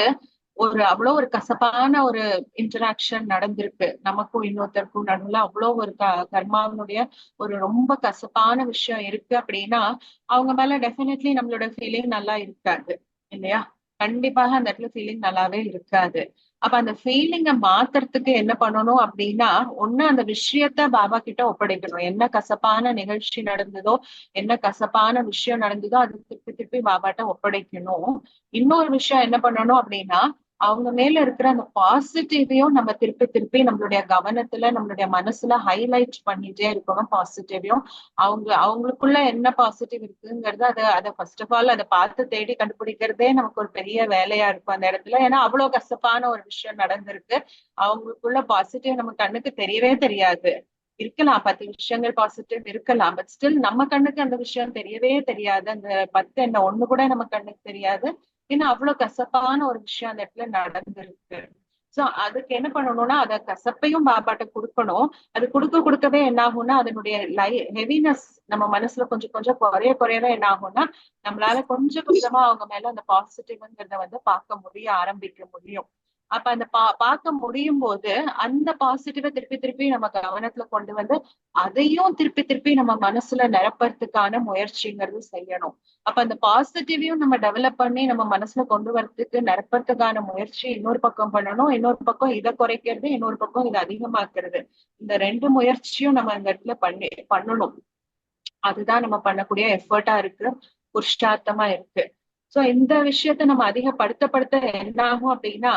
அவ்வளவு ஒரு கசப்பான ஒரு இன்டராக்ஷன் நடந்திருக்கு, நமக்கும் இன்னொருத்தருக்கும் நடுவுல அவ்வளவு ஒரு கர்மாவினுடைய ஒரு ரொம்ப கசப்பான விஷயம் இருக்கு அப்படின்னா அவங்க மேல டெஃபினெட்லி நம்மளோட ஃபீலிங் நல்லா இருக்காது இல்லையா? கண்டிப்பாக அந்த இடத்துல ஃபீலிங் நல்லாவே இருக்காது. அப்ப அந்த ஃபீலிங்கை மாத்துறதுக்கு என்ன பண்ணணும் அப்படின்னா, ஒண்ணு அந்த விஷயத்த பாபா கிட்ட ஒப்படைக்கணும். என்ன கசப்பான நிகழ்ச்சி நடந்ததோ, என்ன கசப்பான விஷயம் நடந்ததோ அது திருப்பி திருப்பி பாபாட்ட ஒப்படைக்கணும். இன்னொரு விஷயம் என்ன பண்ணணும் அப்படின்னா, அவங்க மேல இருக்கிற அந்த பாசிட்டிவையும் நம்ம திருப்பி திருப்பி நம்மளுடைய கவனத்துல நம்மளுடைய மனசுல ஹைலைட் பண்ணிட்டே இருக்கணும். பாசிட்டிவையும் அவங்களுக்குள்ள என்ன பாசிட்டிவ் இருக்குங்கிறது அதை ஃபர்ஸ்ட் ஆஃப் ஆல் அதை பார்த்து தேடி கண்டுபிடிக்கிறதே நமக்கு ஒரு பெரிய வேலையா இருக்கும் அந்த இடத்துல. ஏன்னா அவ்வளவு கசப்பான ஒரு விஷயம் நடந்திருக்கு, அவங்களுக்குள்ள பாசிட்டிவ் நம்ம கண்ணுக்கு தெரியவே தெரியாது. இருக்கலாம் 10 விஷயங்கள் பாசிட்டிவ் இருக்கலாம், பட் ஸ்டில் நம்ம கண்ணுக்கு அந்த விஷயம் தெரியவே தெரியாது. அந்த 10 என்ன ஒண்ணு கூட நம்ம கண்ணுக்கு தெரியாது. ஏன்னா அவ்வளவு கசப்பான ஒரு விஷயம் அந்த இடத்துல நடந்திருக்கு. சோ அதுக்கு என்ன பண்ணணும்னா அத கசப்பையும் பாபாட்ட கொடுக்கணும். அது கொடுக்கவே என்ன ஆகும்னா அதனுடைய ஹெவினஸ் நம்ம மனசுல கொஞ்சம் கொஞ்சம் குறையவே என்ன ஆகும்னா நம்மளால கொஞ்சம் கொஞ்சமா அவங்க மேல அந்த பாசிட்டிவ்ங்கிறத வந்து ஆரம்பிக்க முடியும். அப்ப அந்த பார்க்க முடியும் போது அந்த பாசிட்டிவ திருப்பி திருப்பி நம்ம கவனத்துல கொண்டு வந்து அதையும் திருப்பி திருப்பி நம்ம மனசுல நிரப்பறதுக்கான முயற்சிங்கிறது செய்யணும். அப்ப அந்த பாசிட்டிவையும் நம்ம டெவலப் பண்ணி நம்ம மனசுல கொண்டு வரதுக்கு நிரப்பறதுக்கான முயற்சி இன்னொரு பக்கம் பண்ணணும். இன்னொரு பக்கம் இதை குறைக்கிறது, இன்னொரு பக்கம் இதை அதிகமாக்குறது. இந்த 2 முயற்சியும் நம்ம இந்த இடத்துல பண்ணணும். அதுதான் நம்ம பண்ணக்கூடிய எஃபர்ட்டா இருக்கு, புருஷார்த்தமா இருக்கு. சோ இந்த விஷயத்த நம்ம அதிகப்படுத்த என்ன ஆகும் அப்படின்னா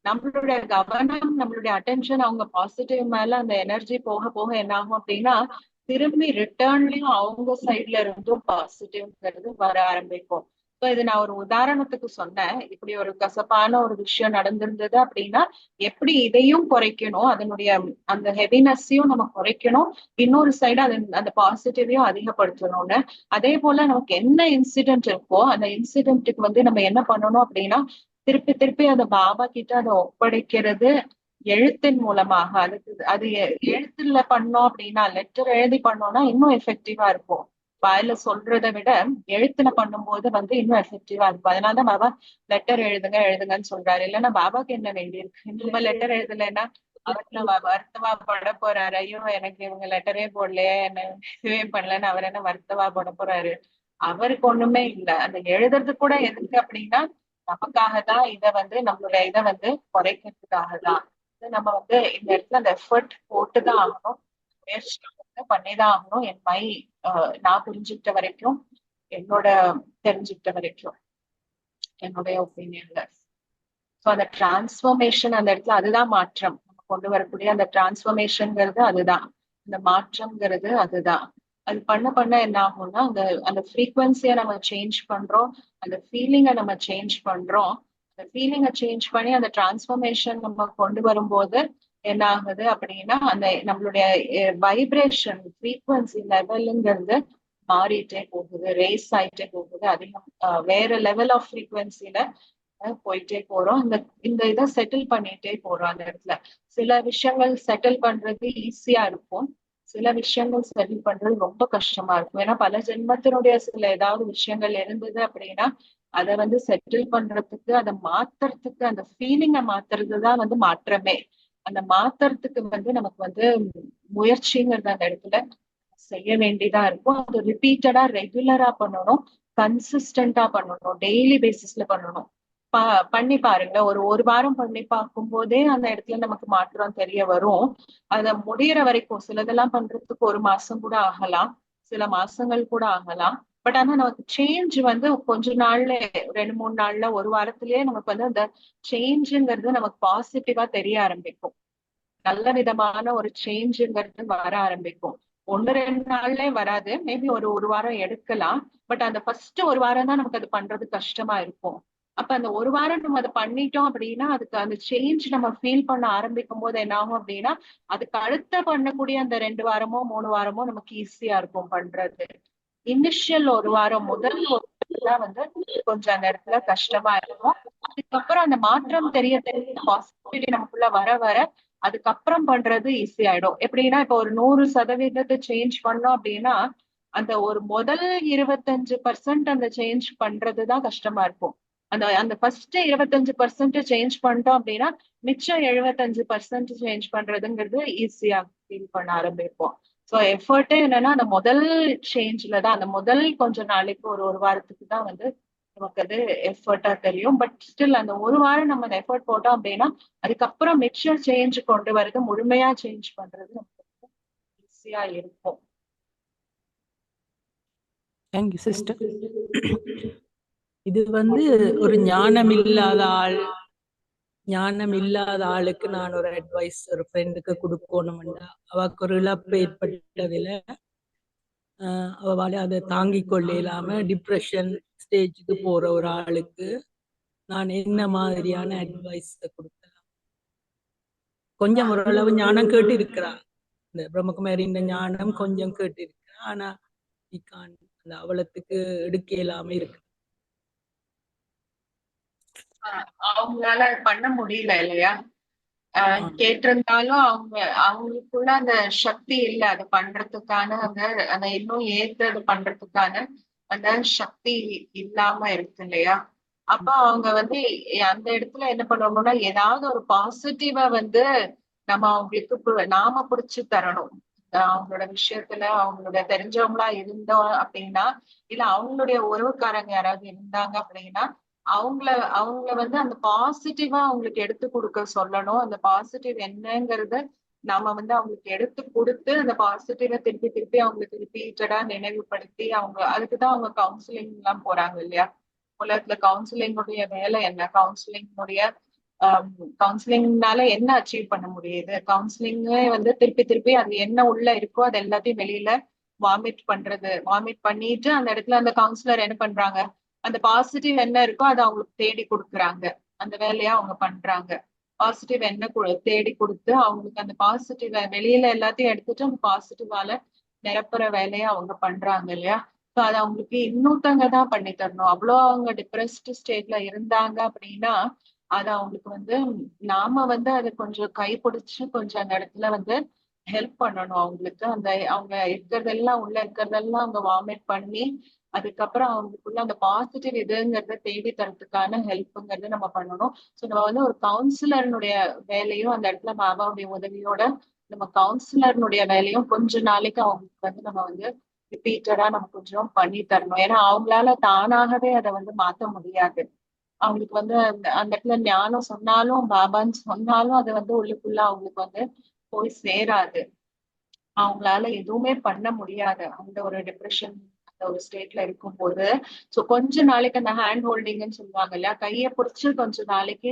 நம்மளுடைய கவனம் நம்மளுடைய அட்டென்ஷன் அவங்க பாசிட்டிவ் மேல அந்த எனர்ஜி போக போக என்ன ஆகும் அப்படின்னா திரும்பி ரிட்டர்ன்லயும் அவங்க சைட்ல இருந்தும் பாசிட்டிவ்ங்கிறது வர ஆரம்பிக்கும். சோ இது நான் ஒரு உதாரணத்துக்கு சொன்னேன். இப்படி ஒரு கசப்பான ஒரு விஷயம் நடந்திருந்தது அப்படின்னா எப்படி இதையும் குறைக்கணும், அதனுடைய அந்த ஹெவினஸையும் நம்ம குறைக்கணும், இன்னொரு சைடு அந்த பாசிட்டிவையும் அதிகப்படுத்தணும்னு. அதே போல நமக்கு என்ன இன்சிடென்ட் இருக்கோ அந்த இன்சிடென்ட்டுக்கு வந்து நம்ம என்ன பண்ணணும் அப்படின்னா திருப்பி திருப்பி அந்த பாபா கிட்ட அதை ஒப்படைக்கிறது எழுத்தின் மூலமாக. அது எழுத்துல பண்ணோம் அப்படின்னா லெட்டர் எழுதி பண்ணோம்னா இன்னும் எஃபெக்டிவா இருக்கும். வாயில சொல்றதை விட எழுத்துல பண்ணும்போது வந்து இன்னும் எஃபெக்டிவா இருக்கும். அதனாலதான் பாபா லெட்டர் எழுதுங்கன்னு சொல்றாரு. இல்லைன்னா பாபாக்கு என்ன வேண்டியிருக்கு? நம்ம லெட்டர் எழுதலைன்னா அவர்ல வருத்தமா பட போறாரு. ஐயோ எனக்கு இவங்க லெட்டரே போடலையே, என்ன இதுவே பண்ணலன்னு அவர் என்ன வருத்தமா பட போறாரு? அவருக்கு ஒண்ணுமே இல்லை. அந்த எழுதுறது கூட எதுக்கு அப்படின்னா நமக்காக தான், நம்மளுடைய இதை வந்து குறைக்கிறதுக்காக தான். நம்ம வந்து இந்த இடத்துல அந்த எஃபர்ட் போட்டுதான் ஆகணும், முயற்சி பண்ணிதான் ஆகணும். நான் புரிஞ்சுக்கிட்ட வரைக்கும், என்னோட தெரிஞ்சுக்கிட்ட வரைக்கும், என்னுடைய ஒப்பீனியன்ல. சோ அந்த டிரான்ஸ்பர்மேஷன் அந்த இடத்துல அதுதான் மாற்றம். நம்ம கொண்டு வரக்கூடிய அந்த டிரான்ஸ்பர்மேஷன்ங்கிறது அதுதான், அந்த மாற்றம்ங்கிறது அதுதான். அது பண்ண என்ன ஆகும்னா அந்த அந்த ஃப்ரீக்வன்சியை நம்ம சேஞ்ச் பண்றோம், அந்த ஃபீலிங்கை நம்ம சேஞ்ச் பண்றோம். அந்த ஃபீலிங்கை சேஞ்ச் பண்ணி அந்த டிரான்ஸ்பர்மேஷன் நம்ம கொண்டு வரும்போது என்ன ஆகுது அப்படின்னா அந்த நம்மளுடைய வைப்ரேஷன் ஃப்ரீக்வன்சி லெவலுங்கிறது மாறிட்டே போகுது, ரேஸ் ஆயிட்டே போகுது, அதிகம் வேற லெவல் ஆஃப் ஃப்ரீக்வன்சில போயிட்டே போறோம். இந்த இதை செட்டில் பண்ணிட்டே போறோம். அந்த இடத்துல சில விஷயங்கள் செட்டில் பண்றது ஈஸியா இருக்கும், சில விஷயங்கள் செட்டில் பண்றது ரொம்ப கஷ்டமா இருக்கும். ஏன்னா பல ஜென்மத்தினுடைய சில ஏதாவது விஷயங்கள் இருந்தது அப்படின்னா அதை வந்து செட்டில் பண்றதுக்கு, அதை மாத்துறதுக்கு, அந்த ஃபீலிங்கை மாத்துறதுதான் வந்து மாற்றமே. அந்த மாத்துறதுக்கு வந்து நமக்கு வந்து முயற்சிங்கிறது அந்த இடத்துல செய்ய வேண்டியதா இருக்கும். அது ரிப்பீட்டடா ரெகுலரா பண்ணணும், கன்சிஸ்டன்டா பண்ணணும், டெய்லி பேசிஸ்ல பண்ணணும். பண்ணி பாருங்க. ஒரு வாரம் பண்ணி பார்க்கும் போதே அந்த இடத்துல நமக்கு மாற்றம் தெரிய வரும். அத முடியற வரைக்கும் சிலதெல்லாம் பண்றதுக்கு 1 மாசம் கூட ஆகலாம், சில மாசங்கள் கூட ஆகலாம். பட் ஆனா நமக்கு சேஞ்ச் வந்து கொஞ்ச நாள்ல 2, 3 நாள்ல, ஒரு வாரத்திலேயே நமக்கு வந்து அந்த சேஞ்சுங்கிறது நமக்கு பாசிட்டிவா தெரிய ஆரம்பிக்கும். நல்ல விதமான ஒரு சேஞ்சுங்கிறது வர ஆரம்பிக்கும். 1, 2 நாள்லயே வராது. மேபி ஒரு வாரம் எடுக்கலாம். பட் அந்த ஃபர்ஸ்ட் ஒரு வாரம் தான் நமக்கு அது பண்றது கஷ்டமா இருக்கும். அப்ப அந்த ஒரு வாரம் நம்ம அதை பண்ணிட்டோம் அப்படின்னா, அதுக்கு அந்த சேஞ்ச் நம்ம ஃபீல் பண்ண ஆரம்பிக்கும் போது என்ன ஆகும் அப்படின்னா, அதுக்கு அடுத்த பண்ணக்கூடிய அந்த 2 வாரமோ, 3 வாரமோ நமக்கு ஈஸியா இருக்கும் பண்றது. இனிஷியல் ஒரு வாரம், முதல் ஒரு வாரம் தான் வந்து கொஞ்சம் அந்த இடத்துல கஷ்டமா இருக்கும். அதுக்கப்புறம் அந்த மாற்றம் தெரிய தெரிய பாசிட்டிவிட்டி நமக்குள்ள வர வர அதுக்கப்புறம் பண்றது ஈஸி ஆயிடும். எப்படின்னா இப்ப ஒரு 100% சேஞ்ச் பண்ணோம் அப்படின்னா, அந்த ஒரு முதல் 25% அந்த சேஞ்ச் பண்றதுதான் கஷ்டமா இருக்கும். அந்த அந்த ஃபர்ஸ்ட் 25% சேஞ்ச் பண்ணிட்டோம் அப்படின்னா, மிச்சம் 75% சேஞ்ச் பண்றதுங்கிறது ஈஸியா ஃபீல் பண்ண ஆரம்பிப்போம். சோ எஃபர்ட்டே என்னன்னா அந்த முதல் சேஞ்ச்ல தான், அந்த முதல் கொஞ்ச நாளைக்கு ஒரு வாரத்துக்கு தான் வந்து நமக்கு அது எஃபர்ட்டா தெரியும். பட் ஸ்டில் அந்த ஒரு வாரம் நம்ம அந்த எஃபர்ட் போட்டோம் அப்படின்னா, அதுக்கப்புறம் மிக்சர் சேஞ்ச் கொண்டு வரது, முழுமையா சேஞ்ச் பண்றது நமக்கு ஈஸியா இருக்கும். Thank you sister. இது வந்து ஒரு ஞானம் இல்லாத ஆளுக்கு நான் ஒரு அட்வைஸ் ஒரு ஃப்ரெண்டுக்கு கொடுக்கணும்டா. அவக்கு ஒரு இழப்பு ஏற்பட்டதில் அவளால அதை தாங்கிக் கொள்ள இல்லாம டிப்ரெஷன் ஸ்டேஜுக்கு போற ஒரு ஆளுக்கு நான் என்ன மாதிரியான அட்வைஸ் கொடுக்கலாம்? கொஞ்சம் ஓரளவு ஞானம் கேட்டு இருக்கிறான், இந்த பிரம்மகுமாரியின் ஞானம் கொஞ்சம் கேட்டு இருக்கிறான். ஆனா அந்த அவலத்துக்கு எடுக்க இல்லாம இருக்கு. அவங்களால பண்ண முடியல இல்லையா? கேட்டிருந்தாலும் அவங்களுக்குள்ள அந்த சக்தி இல்ல அதை பண்றதுக்கான அந்த இன்னும் ஏற்றது பண்றதுக்கான அந்த சக்தி இல்லாம இருக்கு இல்லையா? அப்ப அவங்க வந்து அந்த இடத்துல என்ன பண்ணணும்னா, ஏதாவது ஒரு பாசிட்டிவா வந்து நம்ம அவங்களுக்கு நாம புடிச்சு தரணும். அவங்களோட விஷயத்துல அவங்களோட தெரிஞ்சவங்களா இருந்தோம் அப்படின்னா, இல்ல அவங்களுடைய உறவுக்காரங்க யாராவது இருந்தாங்க அப்படின்னா, அவங்கள அவங்கள வந்து அந்த பாசிட்டிவா அவங்களுக்கு எடுத்து கொடுக்க சொல்லணும். அந்த பாசிட்டிவ் என்னங்கறத நாம வந்து அவங்களுக்கு எடுத்து கொடுத்து, அந்த பாசிட்டிவ திருப்பி திருப்பி அவங்களுக்கு ரிப்பீட்டடா நினைவுபடுத்தி, அதுக்குதான் அவங்க கவுன்சிலிங் எல்லாம் போறாங்க இல்லையா? உலகத்துல கவுன்சிலிங்குடைய வேலை என்ன? கவுன்சிலிங்னால என்ன அச்சீவ் பண்ண முடியுது? கவுன்சிலிங்கே வந்து திருப்பி திருப்பி அது என்ன உள்ள இருக்கோ அது எல்லாத்தையும் வெளியில வாமிட் பண்ணிட்டு அந்த இடத்துல அந்த கவுன்சிலர் என்ன பண்றாங்க? அந்த பாசிட்டிவ் என்ன இருக்கோ அதை அவங்களுக்கு தேடி கொடுக்குறாங்க. அந்த வேலையா அவங்க பண்றாங்க. பாசிட்டிவ் என்ன தேடி கொடுத்து அவங்களுக்கு அந்த பாசிட்டிவ் வெளியில எல்லாத்தையும் எடுத்துட்டு அந்த பாசிட்டிவால நிரப்புற வேலையை அவங்க பண்றாங்க இல்லையா? சோ அது அவங்களுக்கு இன்னொருத்தவங்க தான் பண்ணி தரணும். அவ்வளோ அவங்க டிப்ரெஸ்ட் ஸ்டேட்ல இருந்தாங்க அப்படின்னா, அது அவங்களுக்கு வந்து நாம வந்து அதை கொஞ்சம் கைப்பிடிச்சு கொஞ்சம் அந்த இடத்துல வந்து ஹெல்ப் பண்ணணும் அவங்களுக்கு. அவங்க இருக்கிறதெல்லாம் உள்ள இருக்கிறதெல்லாம் அவங்க வாமிட் பண்ணி, அதுக்கப்புறம் அவங்களுக்குள்ள அந்த பாசிட்டிவ் இதுங்கிறத தேடி தரத்துக்கான ஹெல்ப்ங்கிறது நம்ம பண்ணணும். சோ நம்ம வந்து ஒரு கவுன்சிலர்னுடைய வேலையும் அந்த இடத்துல பாபாவுடைய உதவியோட நம்ம கவுன்சிலர்னுடைய வேலையும் கொஞ்ச நாளைக்கு அவங்களுக்கு வந்து நம்ம வந்து ரிப்பீட்டடா நம்ம கொஞ்சம் பண்ணி தரணும். ஏன்னா அவங்களால தானாகவே அதை வந்து மாத்த முடியாது. அவங்களுக்கு வந்து அந்த இடத்துல ஞானம் சொன்னாலும், பாபான்னு சொன்னாலும் அது வந்து உள்ளுக்குள்ள அவங்களுக்கு வந்து போய் சேராது. அவங்களால எதுவுமே பண்ண முடியாது அந்த ஒரு டிப்ரெஷன் அந்த ஒரு ஸ்டேட்ல இருக்கும்போது. சோ கொஞ்ச நாளைக்கு அந்த ஹேண்ட் ஹோல்டிங்னு சொல்லுவாங்க இல்லையா? கைய பிடிச்சு கொஞ்ச நாளைக்கு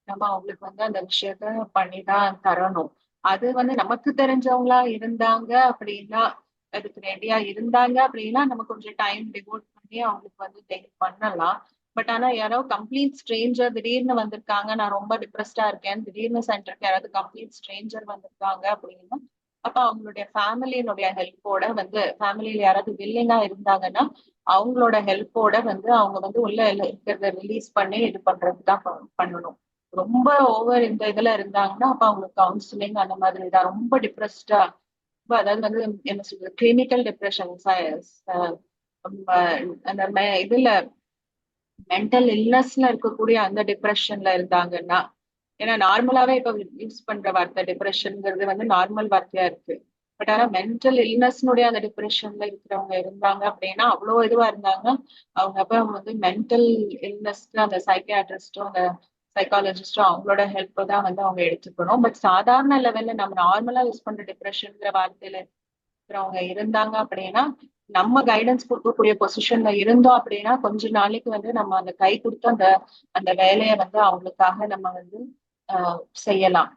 நம்ம அவங்களுக்கு வந்து அந்த விஷயத்த பண்ணிதான் தரணும். அது வந்து நமக்கு தெரிஞ்சவங்களா இருந்தாங்க அப்படின்னா, அதுக்கு ரெடியா இருந்தாங்க அப்படின்னா, நம்ம கொஞ்சம் டைம் டிவோட் பண்ணி அவங்களுக்கு வந்து பண்ணலாம். பட் ஆனா யாரோ கம்ப்ளீட் ஸ்ட்ரேஞ்சர் திடீர்னு வந்திருக்காங்க, நான் ரொம்ப டிப்ரெஸ்டா இருக்கேன், திடீர்னு சென்டருக்கு யாராவது கம்ப்ளீட் ஸ்ட்ரேஞ்சர் வந்திருக்காங்க அப்படின்னா, அப்ப அவங்களுடைய ஃபேமிலியினுடைய ஹெல்ப்போட வந்து ஃபேமிலியில யாராவது வில்லிங்கா இருந்தாங்கன்னா, அவங்களோட ஹெல்ப்போட வந்து அவங்க வந்து உள்ள இருக்கிறத ரிலீஸ் பண்ணி இது பண்றதுதான் பண்ணணும். ரொம்ப ஓவர் இந்த இதுல இருந்தாங்கன்னா, அப்ப அவங்களுக்கு கவுன்சிலிங் அந்த மாதிரி தான். ரொம்ப டிப்ரெஸ்டா அதாவது வந்து என்ன சொல்றது, கிளினிக்கல் டிப்ரெஷன் அந்த இதுல மென்டல் இல்னஸ்ல இருக்கக்கூடிய அந்த டிப்ரெஷன்ல இருந்தாங்கன்னா, ஏன்னா நார்மலாவே இப்ப யூஸ் பண்ற வார்த்தை டிப்ரெஷன்ங்கிறது வந்து நார்மல் வார்த்தையா இருக்கு. பட் ஆனா மென்டல் இல்னஸ்னுடைய அந்த டிப்ரெஷன்ல இருக்கிறவங்க இருந்தாங்க அப்படின்னா அவ்வளவு இதுவா இருந்தாங்க. அவங்க அப்ப வந்து மென்டல் இல்னஸ்க்கு அந்த சைக்கியாட்ரிஸ்டும் அந்த சைக்காலஜிஸ்டும் அவங்களோட ஹெல்ப் தான் வந்து அவங்க எடுத்துக்கணும். பட் சாதாரண லெவல்ல நம்ம நார்மலா யூஸ் பண்ற டிப்ரெஷன்ங்கிற வார்த்தையில இருக்கிறவங்க இருந்தாங்க அப்படின்னா நம்ம கைடன்ஸ் கொடுக்கக்கூடிய பொசிஷன்ல இருந்தோம் அப்படின்னா கொஞ்ச நாளைக்கு வந்து நம்ம அந்த கை கொடுத்து அந்த அந்த வேலையை வந்து அவங்களுக்காக நம்ம வந்து செய்யலாம்.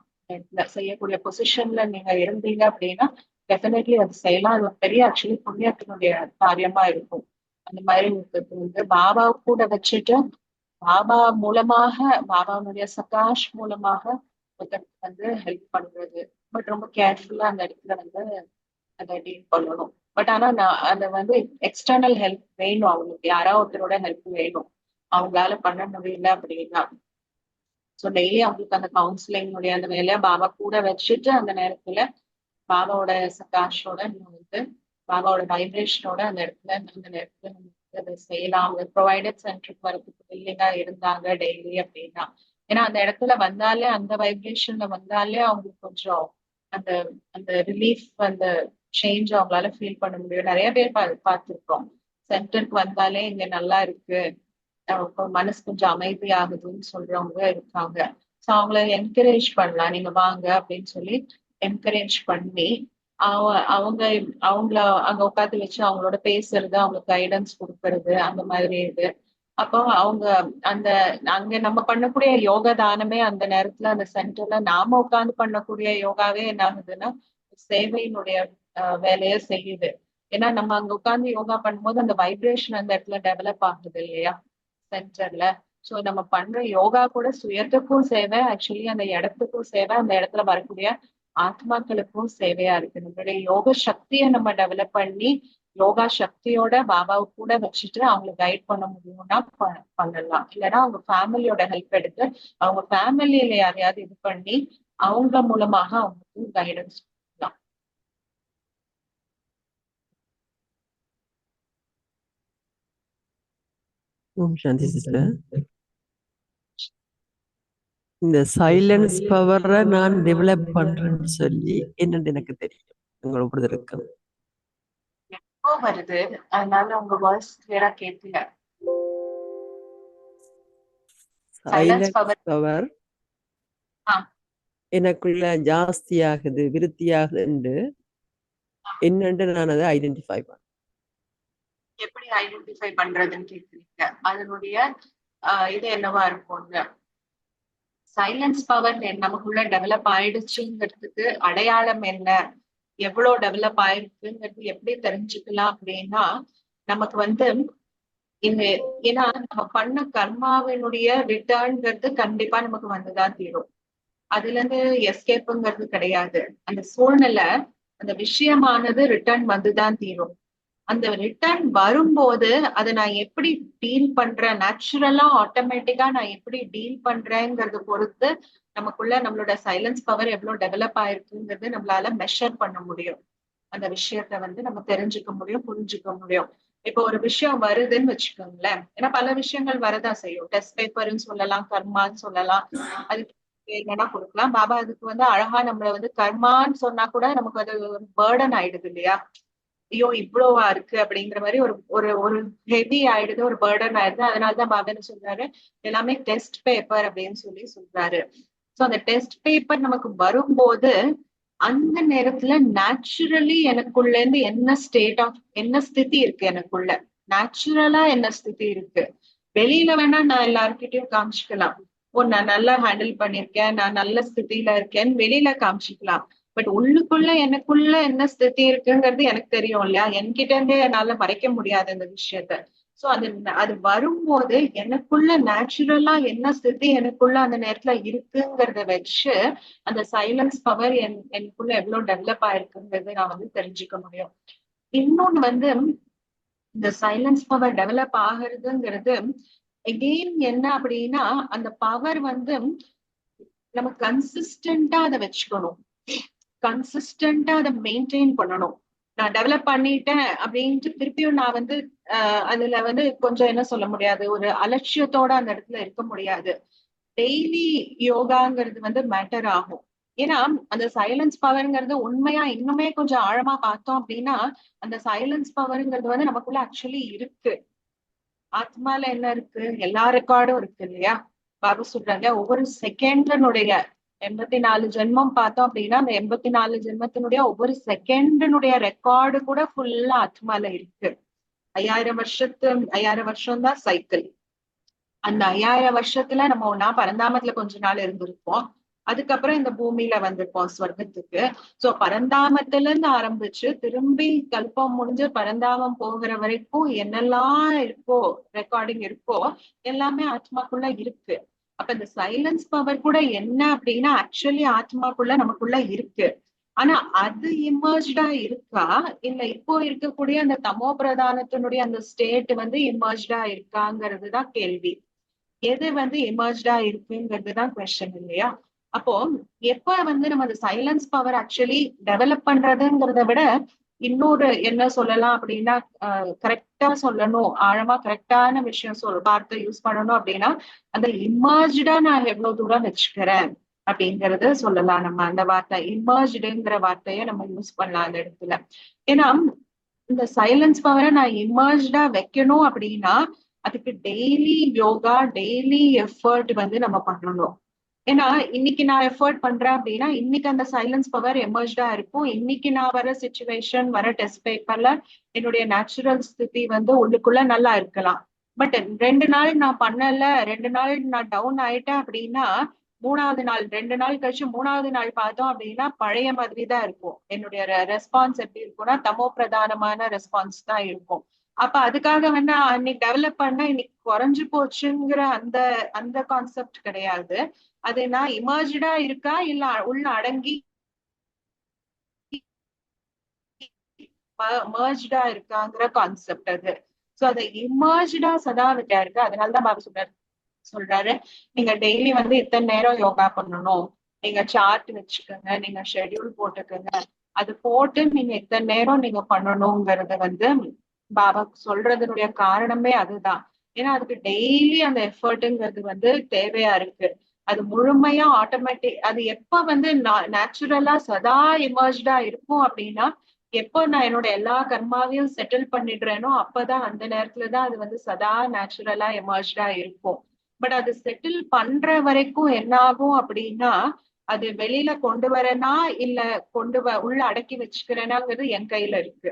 செய்யக்கூடிய பொசிஷன்ல நீங்க இருந்தீங்க அப்படின்னா டெஃபினெட்லி அது செய்யலாம். அது ஒரு பெரிய ஆக்சுவலி புண்ணியத்தினுடைய காரியமா இருக்கும். அந்த மாதிரி வந்து பாபா கூட வச்சுட்டு பாபா மூலமாக பாபாவுடைய சகாஷ் மூலமாக ஒருத்தருக்கு வந்து ஹெல்ப் பண்றது. பட் ரொம்ப கேர்ஃபுல்லா அந்த இடத்துல வந்து அதை டீல் பண்ணணும். பட் ஆனா நான் அதை வந்து எக்ஸ்டர்னல் ஹெல்ப் வேணும். அவங்களுக்கு யாராவது ஒருத்தரோட ஹெல்ப் வேணும். அவங்களால பண்ண முடியல அப்படின்னா ஸோ டெய்லி அவங்களுக்கு அந்த கவுன்சிலிங்குடைய அந்த வேலையை பாபா கூட வச்சுட்டு அந்த நேரத்துல பாபாவோட சகாஷோட நம்ம வந்து பாபாவோட வைப்ரேஷனோட அந்த இடத்துல அந்த நேரத்துல நம்ம அதை செய்யலாம். அவங்க ப்ரொவைடட் சென்டருக்கு வரதுக்கு வில்லிங்கா இருந்தாங்க டெய்லி அப்படின்னா. ஏன்னா அந்த இடத்துல வந்தாலே அந்த வைப்ரேஷன்ல வந்தாலே அவங்களுக்கு கொஞ்சம் அந்த அந்த ரிலீஃப் அந்த சேஞ்ச் அவங்களால ஃபீல் பண்ண முடியும். நிறைய பேர் பார்த்திருக்கோம். சென்டருக்கு வந்தாலே இங்க நல்லா இருக்கு, மனசு கொஞ்சம் அமைதி ஆகுதுன்னு சொல்றவங்க இருக்காங்க. ஸோ அவங்கள என்கரேஜ் பண்ணலாம். நீங்க வாங்க அப்படின்னு சொல்லி என்கரேஜ் பண்ணி அவங்க அவங்கள அங்க உட்காந்து வச்சு அவங்களோட பேசுறது, அவங்களுக்கு கைடன்ஸ் கொடுக்கறது அந்த மாதிரி இது. அப்போ அவங்க அந்த அங்க நம்ம பண்ணக்கூடிய யோகா தானமே அந்த நேரத்துல அந்த சென்டர்ல நாம உட்கார்ந்து பண்ணக்கூடிய யோகாவே என்ன ஆகுதுன்னா சேவையினுடைய வேலையை செய்யுது. ஏன்னா நம்ம அங்க உட்கார்ந்து யோகா பண்ணும்போது அந்த வைப்ரேஷன் அந்த இடத்துல டெவலப் ஆகுது இல்லையா சென்டர்ல. சோ நம்ம பண்ற யோகா கூட சுயத்துக்கும் சேவை, ஆக்சுவலி அந்த இடத்துக்கும் சேவை, அந்த இடத்துல வரக்கூடிய ஆத்மாக்களுக்கும் சேவையா இருக்கு. நம்மளுடைய யோக சக்தியை நம்ம டெவலப் பண்ணி யோகா சக்தியோட பாபாவை கூட வச்சுட்டு அவங்களை கைட் பண்ண முடியும்னா பண்ணலாம். இல்லைன்னா அவங்க ஃபேமிலியோட ஹெல்ப் எடுத்து அவங்க ஃபேமிலியில யாரையாவது இது பண்ணி அவங்க மூலமாக அவங்களுக்கு கைடன்ஸ் பண்ணலாம். சாந்தி சிஸ்டர், இந்த சைலன்ஸ் பவரை நான் டெவலப் பண்றேன்னு சொல்லி என்னன்னு எனக்கு தெரியும். உங்களோட இருக்கு எப்போ வருது, அதனால உங்க வாய்ஸ் கிளியரா கேட்கல. சைலன்ஸ் பவர் எனக்குள்ள ஜாஸ்தி ஆகுது, விருத்தி ஆகுது என்னன்னு நான் அதை ஐடென்டிஃபை பண்ணேன். எப்படி ஐடென்டிஃபை பண்றதுன்னு கேக்குறீங்க. அதனுடைய இது என்னவா இருக்கும்னு. சைலன்ஸ் பவர் நமக்குள்ள டெவலப் ஆயிடுச்சுங்கிறதுக்கு அடையாளம் என்ன, எவ்வளவு டெவலப் ஆயிருக்குங்கிறது எப்படி தெரிஞ்சுக்கலாம் அப்படின்னா நமக்கு வந்து இந்த ஏன்னா நம்ம பண்ண கர்மாவினுடைய ரிட்டர்ன்ங்கிறது கண்டிப்பா நமக்கு வந்துதான் தீரும். அதுல இருந்து எஸ்கேப்புங்கிறது கிடையாது. அந்த சூழ்நிலை அந்த விஷயமானது ரிட்டர்ன் வந்துதான் தீரும். அந்த ரிட்டர்ன் வரும்போது அதை நான் எப்படி டீல் பண்றேன், நேச்சுரலா ஆட்டோமேட்டிக்கா நான் எப்படி டீல் பண்றேங்கிறத பொறுத்து நமக்குள்ள நம்மளோட சைலன்ஸ் பவர் எவ்வளவு டெவலப் ஆயிருக்குங்கிறது நம்மளால மெஷர் பண்ண முடியும். அந்த விஷயத்த வந்து நம்ம தெரிஞ்சுக்க முடியும், புரிஞ்சுக்க முடியும். இப்போ ஒரு விஷயம் வருதுன்னு வச்சுக்கோங்களேன். ஏன்னா பல விஷயங்கள் வரதான் செய்யும். டெஸ்ட் பேப்பர்ன்னு சொல்லலாம், கர்மான்னு சொல்லலாம், அதுக்கு என்னன்னா கொடுக்கலாம். பாபா அதுக்கு வந்து அழகா நம்மள வந்து கர்மான்னு சொன்னா கூட நமக்கு அது ஒரு பேர்டன் ஆயிடுது இல்லையா. ஐயோ இவ்வளவா இருக்கு அப்படிங்கிற மாதிரி ஒரு ஒரு ஒரு ஹெவி ஆயிடுது, ஒரு பேர்டன் ஆயிடுது. அதனாலதான் பாபா என்ன சொல்றாரு, எல்லாமே டெஸ்ட் பேப்பர் அப்படின்னு சொல்லி சொல்றாரு. சோ அந்த டெஸ்ட் பேப்பர் நமக்கு வரும்போது அந்த நேரத்துல நேச்சுரலி எனக்குள்ள இருந்து என்ன ஸ்டேட் ஆஃப் என்ன ஸ்திதி இருக்கு, எனக்குள்ள நேச்சுரலா என்ன ஸ்திதி இருக்கு. வெளியில வேணா நான் எல்லார்கிட்டயும் காமிச்சுக்கலாம், ஓ நான் நல்லா ஹேண்டில் பண்ணிருக்கேன், நான் நல்ல ஸ்திதியில இருக்கேன்னு வெளியில காமிச்சுக்கலாம். பட் உள்ளுக்குள்ள எனக்குள்ள என்ன ஸ்திதி இருக்குங்கிறது எனக்கு தெரியும் இல்லையா. என்கிட்ட இருந்தே என்னால மறைக்க முடியாது இந்த விஷயத்த. சோ அது வரும்போது எனக்குள்ள நேச்சுரலா என்ன ஸ்திதி எனக்குள்ள அந்த நேரத்துல இருக்குங்கிறத வச்சு அந்த சைலன்ஸ் பவர் எனக்குள்ள எவ்வளவு டெவலப் ஆயிருக்குங்கிறது நான் வந்து தெரிஞ்சுக்க முடியும். இன்னொன்னு வந்து இந்த சைலன்ஸ் பவர் டெவலப் ஆகுறதுங்கிறது எகெயின் என்ன அப்படின்னா அந்த பவர் வந்து நம்ம கன்சிஸ்டன்டா அதை வச்சுக்கணும், கன்சிஸ்டன்டா அதை மெயின்டைன் பண்ணணும். நான் டெவலப் பண்ணிட்டேன் அப்படின்ட்டு திருப்பியும் நான் வந்து அதுல வந்து கொஞ்சம் என்ன சொல்ல முடியாது, ஒரு அலட்சியத்தோட அந்த இடத்துல இருக்க முடியாது. டெய்லி யோகாங்கிறது வந்து மேட்டர் ஆகும். ஏன்னா அந்த சைலன்ஸ் பவர்ங்கிறது உண்மையா இன்னுமே கொஞ்சம் ஆழமா பார்த்தோம் அப்படின்னா, அந்த சைலன்ஸ் பவர்ங்கிறது வந்து நமக்குள்ள ஆக்சுவலி இருக்கு. ஆத்மால என்ன இருக்கு? எல்லா ரெக்கார்டும் இருக்கு இல்லையா? பாபா சொல்றாங்க ஒவ்வொரு செகண்டினுடைய 84 ஜென்மம் பார்த்தோம் அப்படின்னா, அந்த 84 ஜென்மத்தினுடைய ஒவ்வொரு செகண்டினுடைய ரெக்கார்டு கூட ஃபுல்லா ஆத்மால இருக்கு. 5000 வருஷம் தான் சைக்கிள். அந்த 5000 வருஷத்துல நம்ம ஒன்னா பரந்தாமத்துல கொஞ்ச நாள் இருந்திருப்போம். அதுக்கப்புறம் இந்த பூமியில வந்திருப்போம் ஸ்வர்க்கத்துக்கு. சோ பரந்தாமத்துல இருந்து ஆரம்பிச்சு திரும்பி கல்பம் முடிஞ்சு பரந்தாமம் போகிற வரைக்கும் என்னெல்லாம் இருக்கோ, ரெக்கார்டிங் இருக்கோ, எல்லாமே ஆத்மாக்குள்ள இருக்கு. அப்ப இந்த சைலன்ஸ் பவர் கூட என்ன அப்படின்னா ஆக்சுவலி ஆத்மாக்குள்ள நமக்குள்ள இருக்கு. ஆனா அது இமர்ஜ்டா இருக்கா, இல்ல இப்போ இருக்கக்கூடிய அந்த தமோ பிரதானத்தினுடைய அந்த ஸ்டேட் வந்து இமர்ஜ்டா இருக்காங்கிறது தான் கேள்வி. எது வந்து எமர்ஜ்டா இருக்குங்கிறதுதான் கொஸ்டின் இல்லையா? அப்போ எப்ப வந்து நம்ம அந்த சைலன்ஸ் பவர் ஆக்சுவலி டெவலப் பண்றதுங்கிறத விட இன்னொரு என்ன சொல்லலாம் அப்படின்னா, கரெக்டா சொல்லணும், ஆழமா கரெக்டான விஷயம் வார்த்தை யூஸ் பண்ணணும் அப்படின்னா, அந்த இமர்ஜ்டா நான் எவ்வளவு தூரம் வச்சுக்கிறேன் அப்படிங்கறது சொல்லலாம். நம்ம அந்த வார்த்தை இமர்ஜ்டுங்கிற வார்த்தைய நம்ம யூஸ் பண்ணலாம் அந்த இடத்துல. ஏன்னா இந்த சைலன்ஸ் பவரை நான் இமர்ஜ்டா வைக்கணும் அப்படின்னா அதுக்கு டெய்லி யோகா, டெய்லி எஃபர்ட் வந்து நம்ம பண்ணணும். ஏன்னா இன்னைக்கு நான் எஃபர்ட் பண்றேன் அப்படின்னா இன்னைக்கு அந்த சைலன்ஸ் பவர் எமர்ஜ்டா இருக்கும். இன்னைக்கு நான் வர சிச்சுவேஷன், வர டெஸ்ட் பேப்பர்ல என்னுடைய நேச்சுரல் ஸ்திதி வந்து உள்ளுக்குள்ள நல்லா இருக்கலாம். பட் 2 நாள் நான் பண்ணல, 2 நாள் நான் டவுன் ஆயிட்டேன் அப்படின்னா 3வது நாள், 2 நாள் கழிச்சு 3வது நாள் பார்த்தோம் அப்படின்னா பழைய மாதிரி தான் இருக்கும். என்னுடைய ரெஸ்பான்ஸ் எப்படி இருக்கும்னா தமோ பிரதானமான ரெஸ்பான்ஸ் தான் இருக்கும். அப்ப அதுக்காக வந்து அன்னைக்கு டெவலப் பண்ண இன்னைக்கு குறைஞ்சு போச்சுங்கிற அந்த அந்த கான்செப்ட் கிடையாது. அது நான் இமர்ஜ்டா இருக்கா இல்ல உள்ள அடங்கி மர்ஜ்டா இருக்காங்கிற கான்செப்ட் அது. சோ அது இமர்ஜ்டா சதா விட்டா இருக்கு. அதனாலதான் பாபா சொல்றாரு நீங்க டெய்லி வந்து இத்தனை நேரம் யோகா பண்ணணும், நீங்க சார்ட் வச்சுக்கோங்க, நீங்க ஷெட்யூல் போட்டுக்கோங்க, அது போட்டு நீங்க இத்தனை நேரம் நீங்க பண்ணணுங்கிறத வந்து பாபா சொல்றதுனுடைய காரணமே அதுதான். ஏன்னா அதுக்கு டெய்லி அந்த எஃபர்ட்ங்கிறது வந்து தேவையா இருக்கு. அது முழுமையா ஆட்டோமேட்டிக். அது எப்ப வந்து நேச்சுரலா சதா இமர்ஜ்டா இருக்கும் அப்படின்னா எப்போ நான் என்னோட எல்லா கர்மாவையும் செட்டில் பண்ணிடுறேனோ அப்பதான் அந்த நேரத்துலதான் அது வந்து சதா நேச்சுரலா எமர்ஜ்டா இருக்கும். பட் அது செட்டில் பண்ற வரைக்கும் என்ன ஆகும் அப்படின்னா அது வெளியில கொண்டு வரேனா இல்ல உள்ள அடக்கி வச்சுக்கிறேனாங்கிறது என் கையில இருக்கு.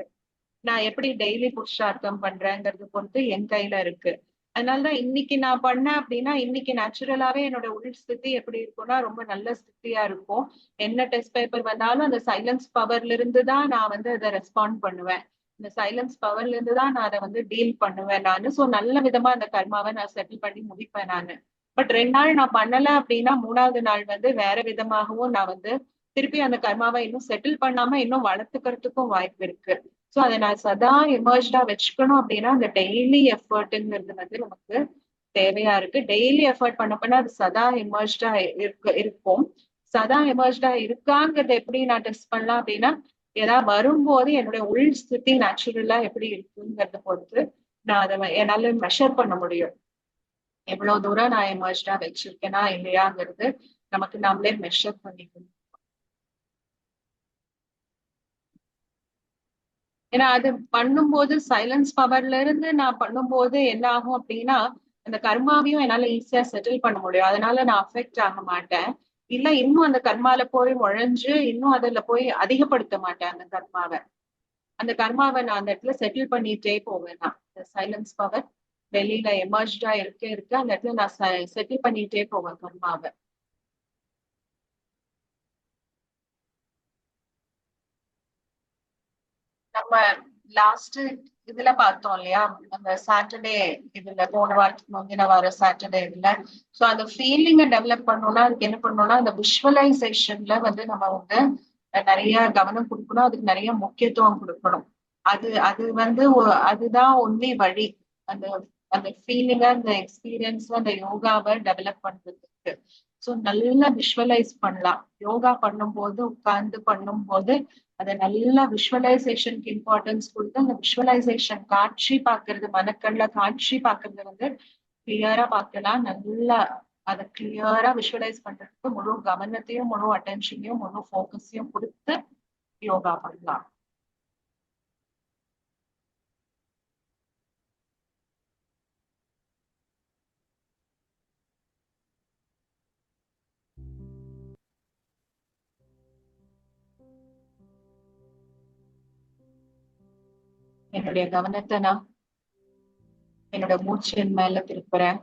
நான் எப்படி டெய்லி புருஷார்த்தம் பண்றேங்கிறது பொறுத்து என் கையில இருக்கு. அதனாலதான் இன்னைக்கு நான் பண்ணேன் அப்படின்னா இன்னைக்கு நேச்சுரலாவே என்னோட உள் ஸ்திதி எப்படி இருக்கும்னா ரொம்ப நல்ல ஸ்திதியா இருக்கும். என்ன டெஸ்ட் பேப்பர் வந்தாலும் அந்த சைலன்ஸ் பவர்ல இருந்து தான் நான் வந்து அதை ரெஸ்பாண்ட் பண்ணுவேன். இந்த சைலன்ஸ் பவர்ல இருந்து தான் நான் அதை வந்து டீல் பண்ணுவேன் நானு. சோ நல்ல விதமா அந்த கர்மாவை நான் செட்டில் பண்ணி முடிப்பேன் நானு. பட் 2 நாள் நான் பண்ணல அப்படின்னா 3வது நாள் வந்து வேற விதமாகவும் நான் வந்து திருப்பி அந்த கர்மாவை இன்னும் செட்டில் பண்ணாம இன்னும் வளர்த்துக்கிறதுக்கும் வாய்ப்பு இருக்கு. சோ அதை நான் சதா எமர்ஜ்டா வச்சுக்கணும் அப்படின்னா அந்த டெய்லி எஃபர்ட்ங்கிறது வந்து நமக்கு தேவையா இருக்கு. டெய்லி எஃபர்ட் பண்ண அது சதா எமர்ஜ்டா இருக்கும். சதா எமர்ஜ்டா இருக்காங்கிறத எப்படி நான் டெஸ்ட் பண்ணலாம் அப்படின்னா ஏதாவது வரும்போது என்னுடைய உள் ஸ்திதி நேச்சுரலா எப்படி இருக்குங்கிறத பொறுத்து நான் அதை என்னால மெஷர் பண்ண முடியும். எவ்வளவு தூரம் நான் எமர்ஜ்டா வச்சிருக்கேனா இல்லையாங்கிறது நமக்கு நாமளே மெஷர் பண்ணிக்கணும். ஏன்னா அது பண்ணும்போது சைலன்ஸ் பவர்ல இருந்து நான் பண்ணும்போது என்ன ஆகும் அப்படின்னா அந்த கர்மாவையும் என்னால ஈஸியா செட்டில் பண்ண முடியும். அதனால நான் அஃபெக்ட் ஆக மாட்டேன். இல்ல இன்னும் அந்த கர்மால போய் நுழைஞ்சு இன்னும் அதுல போய் அதிகப்படுத்த மாட்டேன் அந்த கர்மாவை. அந்த கர்மாவை நான் அந்த இடத்துல செட்டில் பண்ணிட்டே போவேன். நான் இந்த சைலன்ஸ் பவர் வெளியில எமர்ஜ்டா இருக்க அந்த இடத்துல நான் செட்டில் பண்ணிட்டே போவேன் கர்மாவை. நம்ம லாஸ்ட் இதுல பார்த்தோம் இல்லையா, அந்த சாட்டர்டே இதுல போன வாரத்துக்கு முந்தின வார சாட்டர்டே இதுல. சோ அந்த ஃபீலிங்கை டெவலப் பண்ணணும்னா அதுக்கு என்ன பண்ணணும்னா அந்த விஷுவலைசேஷன்ல வந்து நம்ம வந்து நிறைய கவனம் கொடுக்கணும், அதுக்கு நிறைய முக்கியத்துவம் கொடுக்கணும். அது அது வந்து அதுதான் ஒன்லி வழி அந்த அந்த ஃபீலிங்க அந்த எக்ஸ்பீரியன்ஸ் அந்த யோகாவை டெவலப் பண்றதுக்கு. ஸோ நல்லா விஷுவலைஸ் பண்ணலாம். யோகா பண்ணும்போது உட்கார்ந்து பண்ணும்போது அதை நல்லா விஷுவலைசேஷனுக்கு இம்பார்ட்டன்ஸ் கொடுத்து அந்த விஷுவலைசேஷன் காட்சி பார்க்கறது, மனக்கண்ல காட்சி பார்க்கறது வந்து கிளியரா பார்க்கலாம். நல்லா அதை கிளியரா விஷுவலைஸ் பண்றதுக்கு முழு கவனத்தையும் முழு அட்டென்ஷனையும் முழு ஃபோக்கஸையும் கொடுத்து யோகா பண்ணலாம். என்னுடைய கவனத்தை நான் என்னோட மூச்சின் மேல திருப்புறேன்.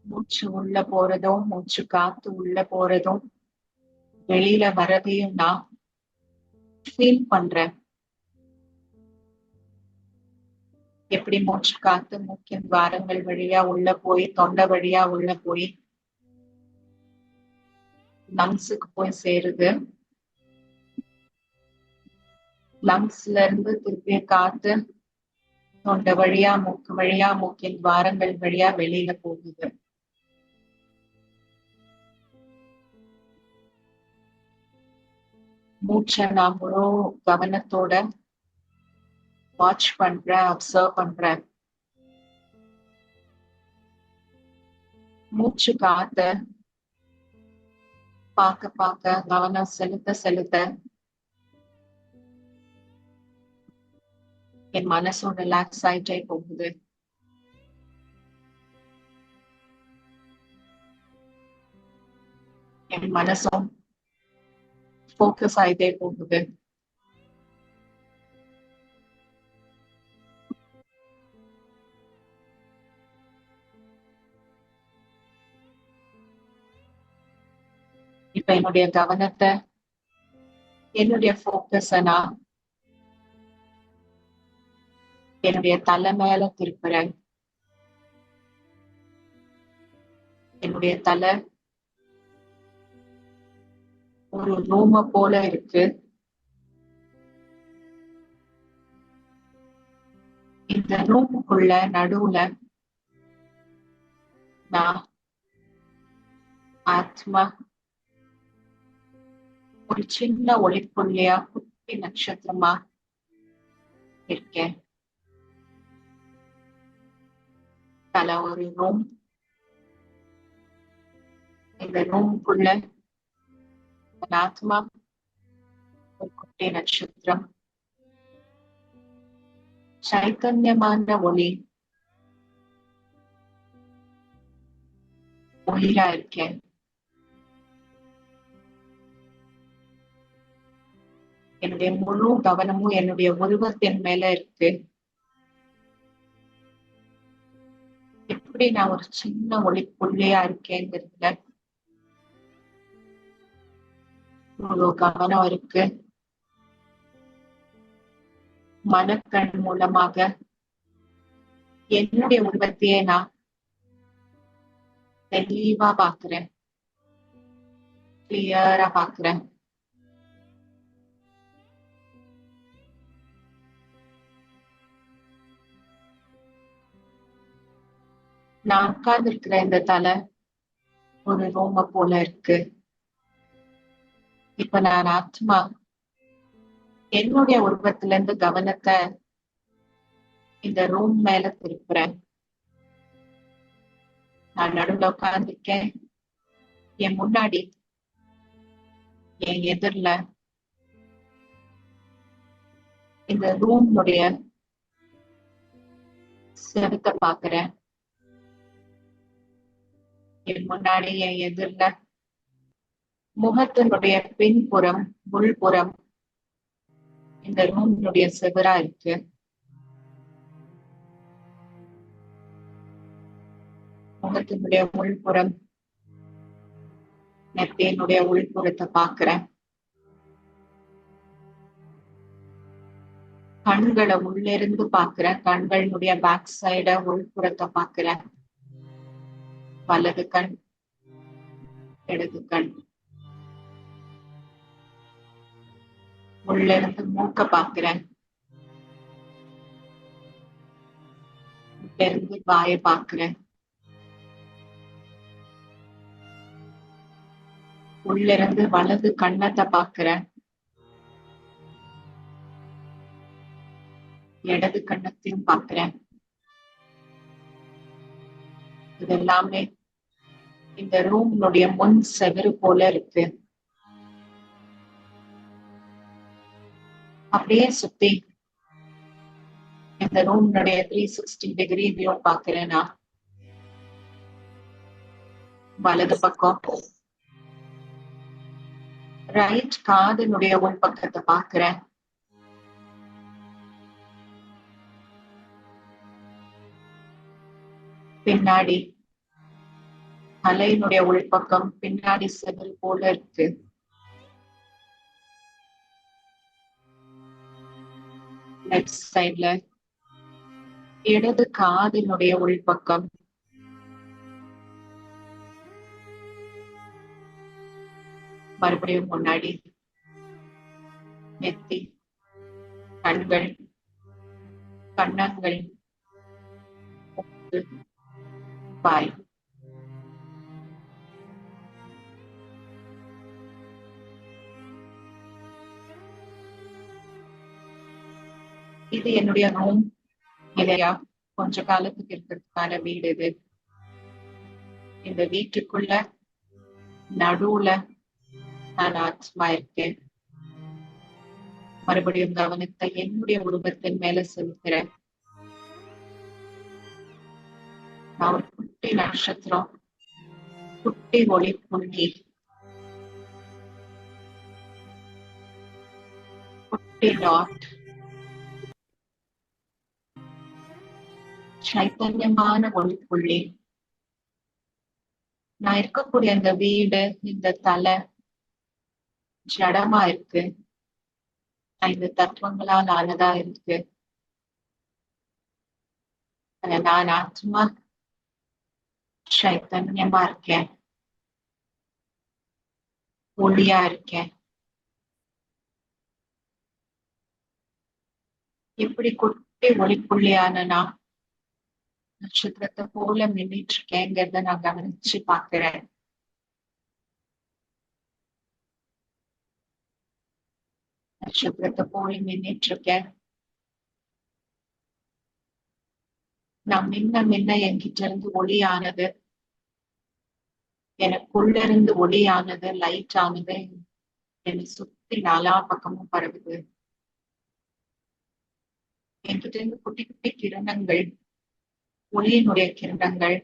மூச்சு உள்ள போறதும் மூச்சு காத்து உள்ள போறதும் வெளியில வரதையும் நான் ஃபீல் பண்றேன். எப்படி மூச்சு காத்து மூக்கின் துவாரங்கள் வழியா உள்ள போய் தொண்டை வழியா உள்ள போய் லங்ஸுக்கு போய் சேருது. லங்ஸ்ல இருந்து திருப்பி காத்து தொண்டை வழியா மூக்கு வழியா மூக்கின் துவாரங்கள் வழியா வெளியில போகுது. மூச்சை நான் முழு கவனத்தோட வாட்ச் பண்றேன், அப்சர்வ் பண்றேன். மூச்சு காத்த பார்க்க பார்க்க கவனம் செலுத்த செலுத்த என் மனசும் ரிலாக்ஸ் ஆயிட்டே போகுது. என் மனசும் ஃபோக்கஸ் ஆயிட்டே போகுது. இப்ப என்னுடைய கவனத்தை என்னுடைய ஃபோக்கஸ நான் என்னுடைய தலை மேல திருப்புறேன். என்னுடைய தலை ஒரு ரூம போல இருக்கு. இந்த ரூமுக்குள்ள நடுவுல நான் ஆத்மா ஒரு சின்ன ஒளிப்புள்ளியா குட்டி நட்சத்திரமா இருக்கேன். தலை ஒரு ரூம். இந்த ரூமுக்குள்ள ஆத்மா ஒரு குட்டி நட்சத்திரம். சைத்தன்யமான ஒளி உயிரா இருக்கேன். என்னுடைய முழு கவனமும் என்னுடைய உருவத்தின் மேல இருக்கு. எப்படி நான் ஒரு சின்ன ஒளி புள்ளியா இருக்கேங்கிறதுல முழு கவனம் இருக்கு. மனக்கண் மூலமாக என்னுடைய உருவத்தையே நான் தெளிவா பாக்குறேன், கிளியரா பாக்குறேன். நான் உட்கார்ந்து இருக்கிற இந்த தலை ஒரு ரூம போல இருக்கு. இப்ப நான் ஆத்மா என்னுடைய உருவத்துல இருந்து கவனத்தை இந்த ரூம் மேல திருப்புறேன். நான் நடுவுல உட்கார்ந்துருக்கேன். என் முன்னாடி என் எதிரில இந்த ரூமுடைய செவத்தை பாக்குறேன். என் முன்னாடி என் எதிரில முகத்தினுடைய பின்புறம் உள்புறம் இந்த ரூமுடைய செவரா இருக்கு. முகத்தினுடைய உள்புறம் நெத்தியினுடைய உள்புறத்தை பாக்குறேன். கண்களை உள்ளிருந்து பாக்குறேன். கண்களுடைய பேக் சைட உள்புறத்தை பாக்குறேன். வலது கண், இடது கண். உள்ள இருந்து மூக்க பாக்குறேன். உள்ள இருந்து வாயை பாக்குறேன். உள்ள இருந்து வலது கண்ணத்தை பாக்குறேன். இடது கண்ணத்தையும் பார்க்கிறேன். இது எல்லாமே இந்த ரூம்னுடைய முன் செவரு போல இருக்கு. அப்படியே சுத்தி இந்த ரூம்னுடைய 360 டிகிரி வியூ பாக்குறேன். நான் வலது பக்கம் ரைட் காதினுடைய உள் பக்கத்தை பாக்குறேன். பின்னாடி தலையினுடைய உள்பக்கம் பின்னாடி செவல் போல இருக்கு. லெஃப்ட் சைட்ல இடது காதினுடைய உள்பக்கம் மறுபடியும் முன்னாடி நெத்தி, கண்கள், கன்னங்கள், மூக்கு, வாய். இது என்னுடைய ரூம் இல்லையா? கொஞ்ச காலத்துக்கு இருக்கிறதுக்கான வீடு இது. இந்த வீட்டுக்குள்ள நடுவுல நான் ஆத்மா இருக்கேன். மறுபடியும் கவனத்தை என்னுடைய உருவத்தின் மேல செலுத்துறேன். நான் ஒரு குட்டி நட்சத்திரம், குட்டி ஒளி புள்ளி, குட்டி டாட், சைத்தன்யமான ஒளி புள்ளி. நான் இருக்கக்கூடிய இந்த வீடு, இந்த தலை ஜடமா இருக்கு. 5 தத்துவங்களால் ஆனதா இருக்கு. நான் ஆத்மா சைத்தன்யமா இருக்கேன், ஒளியா இருக்கேன். இப்படி குட்டி ஒளி புள்ளியான நான் நட்சத்திரத்தை போல மின்னிட்டு இருக்கேங்கிறத நான் கவனிச்சு பாக்குறேன். நட்சத்திரத்தை போல மின்னிட்டு இருக்கேன். நான் மின்ன என்கிட்ட இருந்து ஒளியானது, எனக்குள்ள இருந்து ஒளியானது, லைட் ஆனது என்னை சுத்தி நாலா பக்கமும் பரவுது. என்கிட்ட இருந்து குட்டி குட்டி கிரணங்கள், ஒளியினுடைய கிரணங்கள்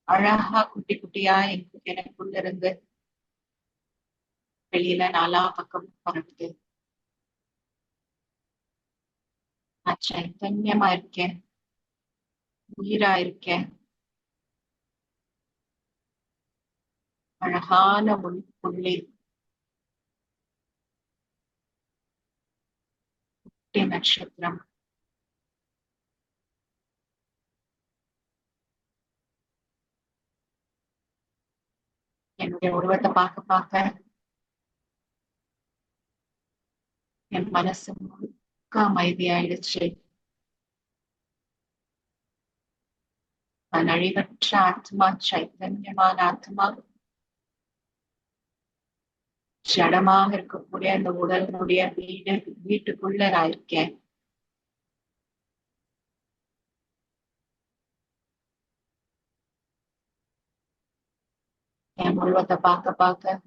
அழகா குட்டி குட்டியா எனக்குள்ள இருந்து வெளியில நாலா பக்கமும் பரவுது. நான் சைத்தன்யமா இருக்கேன், உயிரா இருக்கேன். அழகான ஒளி புள்ளி, குட்டி நட்சத்திரம். என்னுடைய உருவத்தை பார்க்க பார்க்க என் மனசு முழுக்க அமைதியாயிடுச்சு. நான் அழிவற்ற ஆத்மா, சைத்தன்யமான ஆத்மா, ஜடமாக இருக்கக்கூடிய அந்த உடலுடைய வீட்டுக்குள்ள நான் இருக்கேன். என் உருவத்தை பார்க்க பார்க்க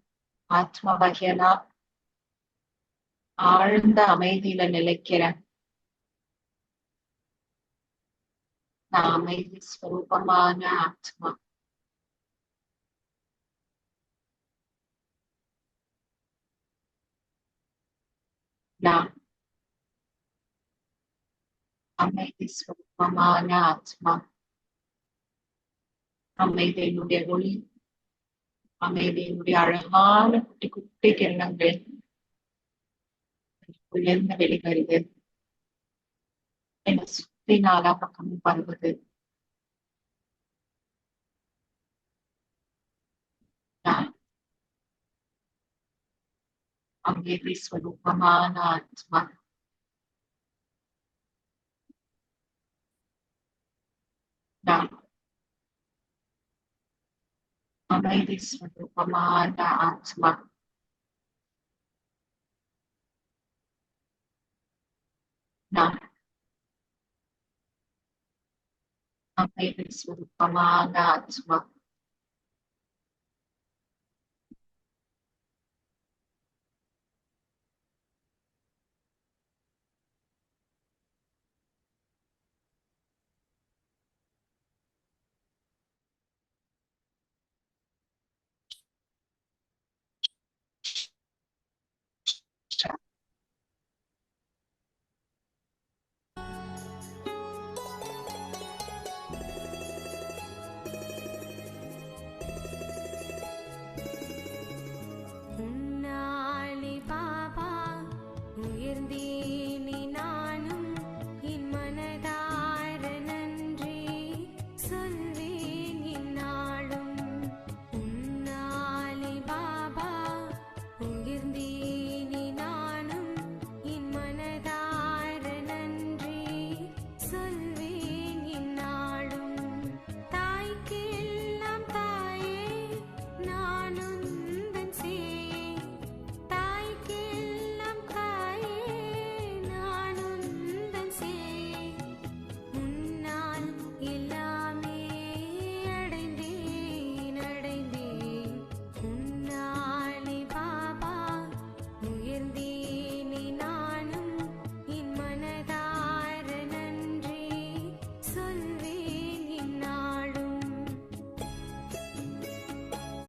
ஆத்மா வகையனா ஆழ்ந்த அமைதியில நிலைக்கிறேன். நான் அமைதி ஸ்வரூபமான ஆத்மா. நான் அமைதி ஸ்வரூபமான ஆத்மா. அமைதியினுடைய ஒளி, அமைதியினுடைய அழகான குட்டி குட்டி கிரணங்கள் உயர்ந்த வெளிவருது. என்னை சுத்தி நாலா பக்கமும் பரவுது. நான் அமைதி ஸ்வரூபமான ஆத்மா. நான் அமைதி ஸ்வரூபமான ஆத்மா. நான் அமைதி சுரூபமான ஆத்மா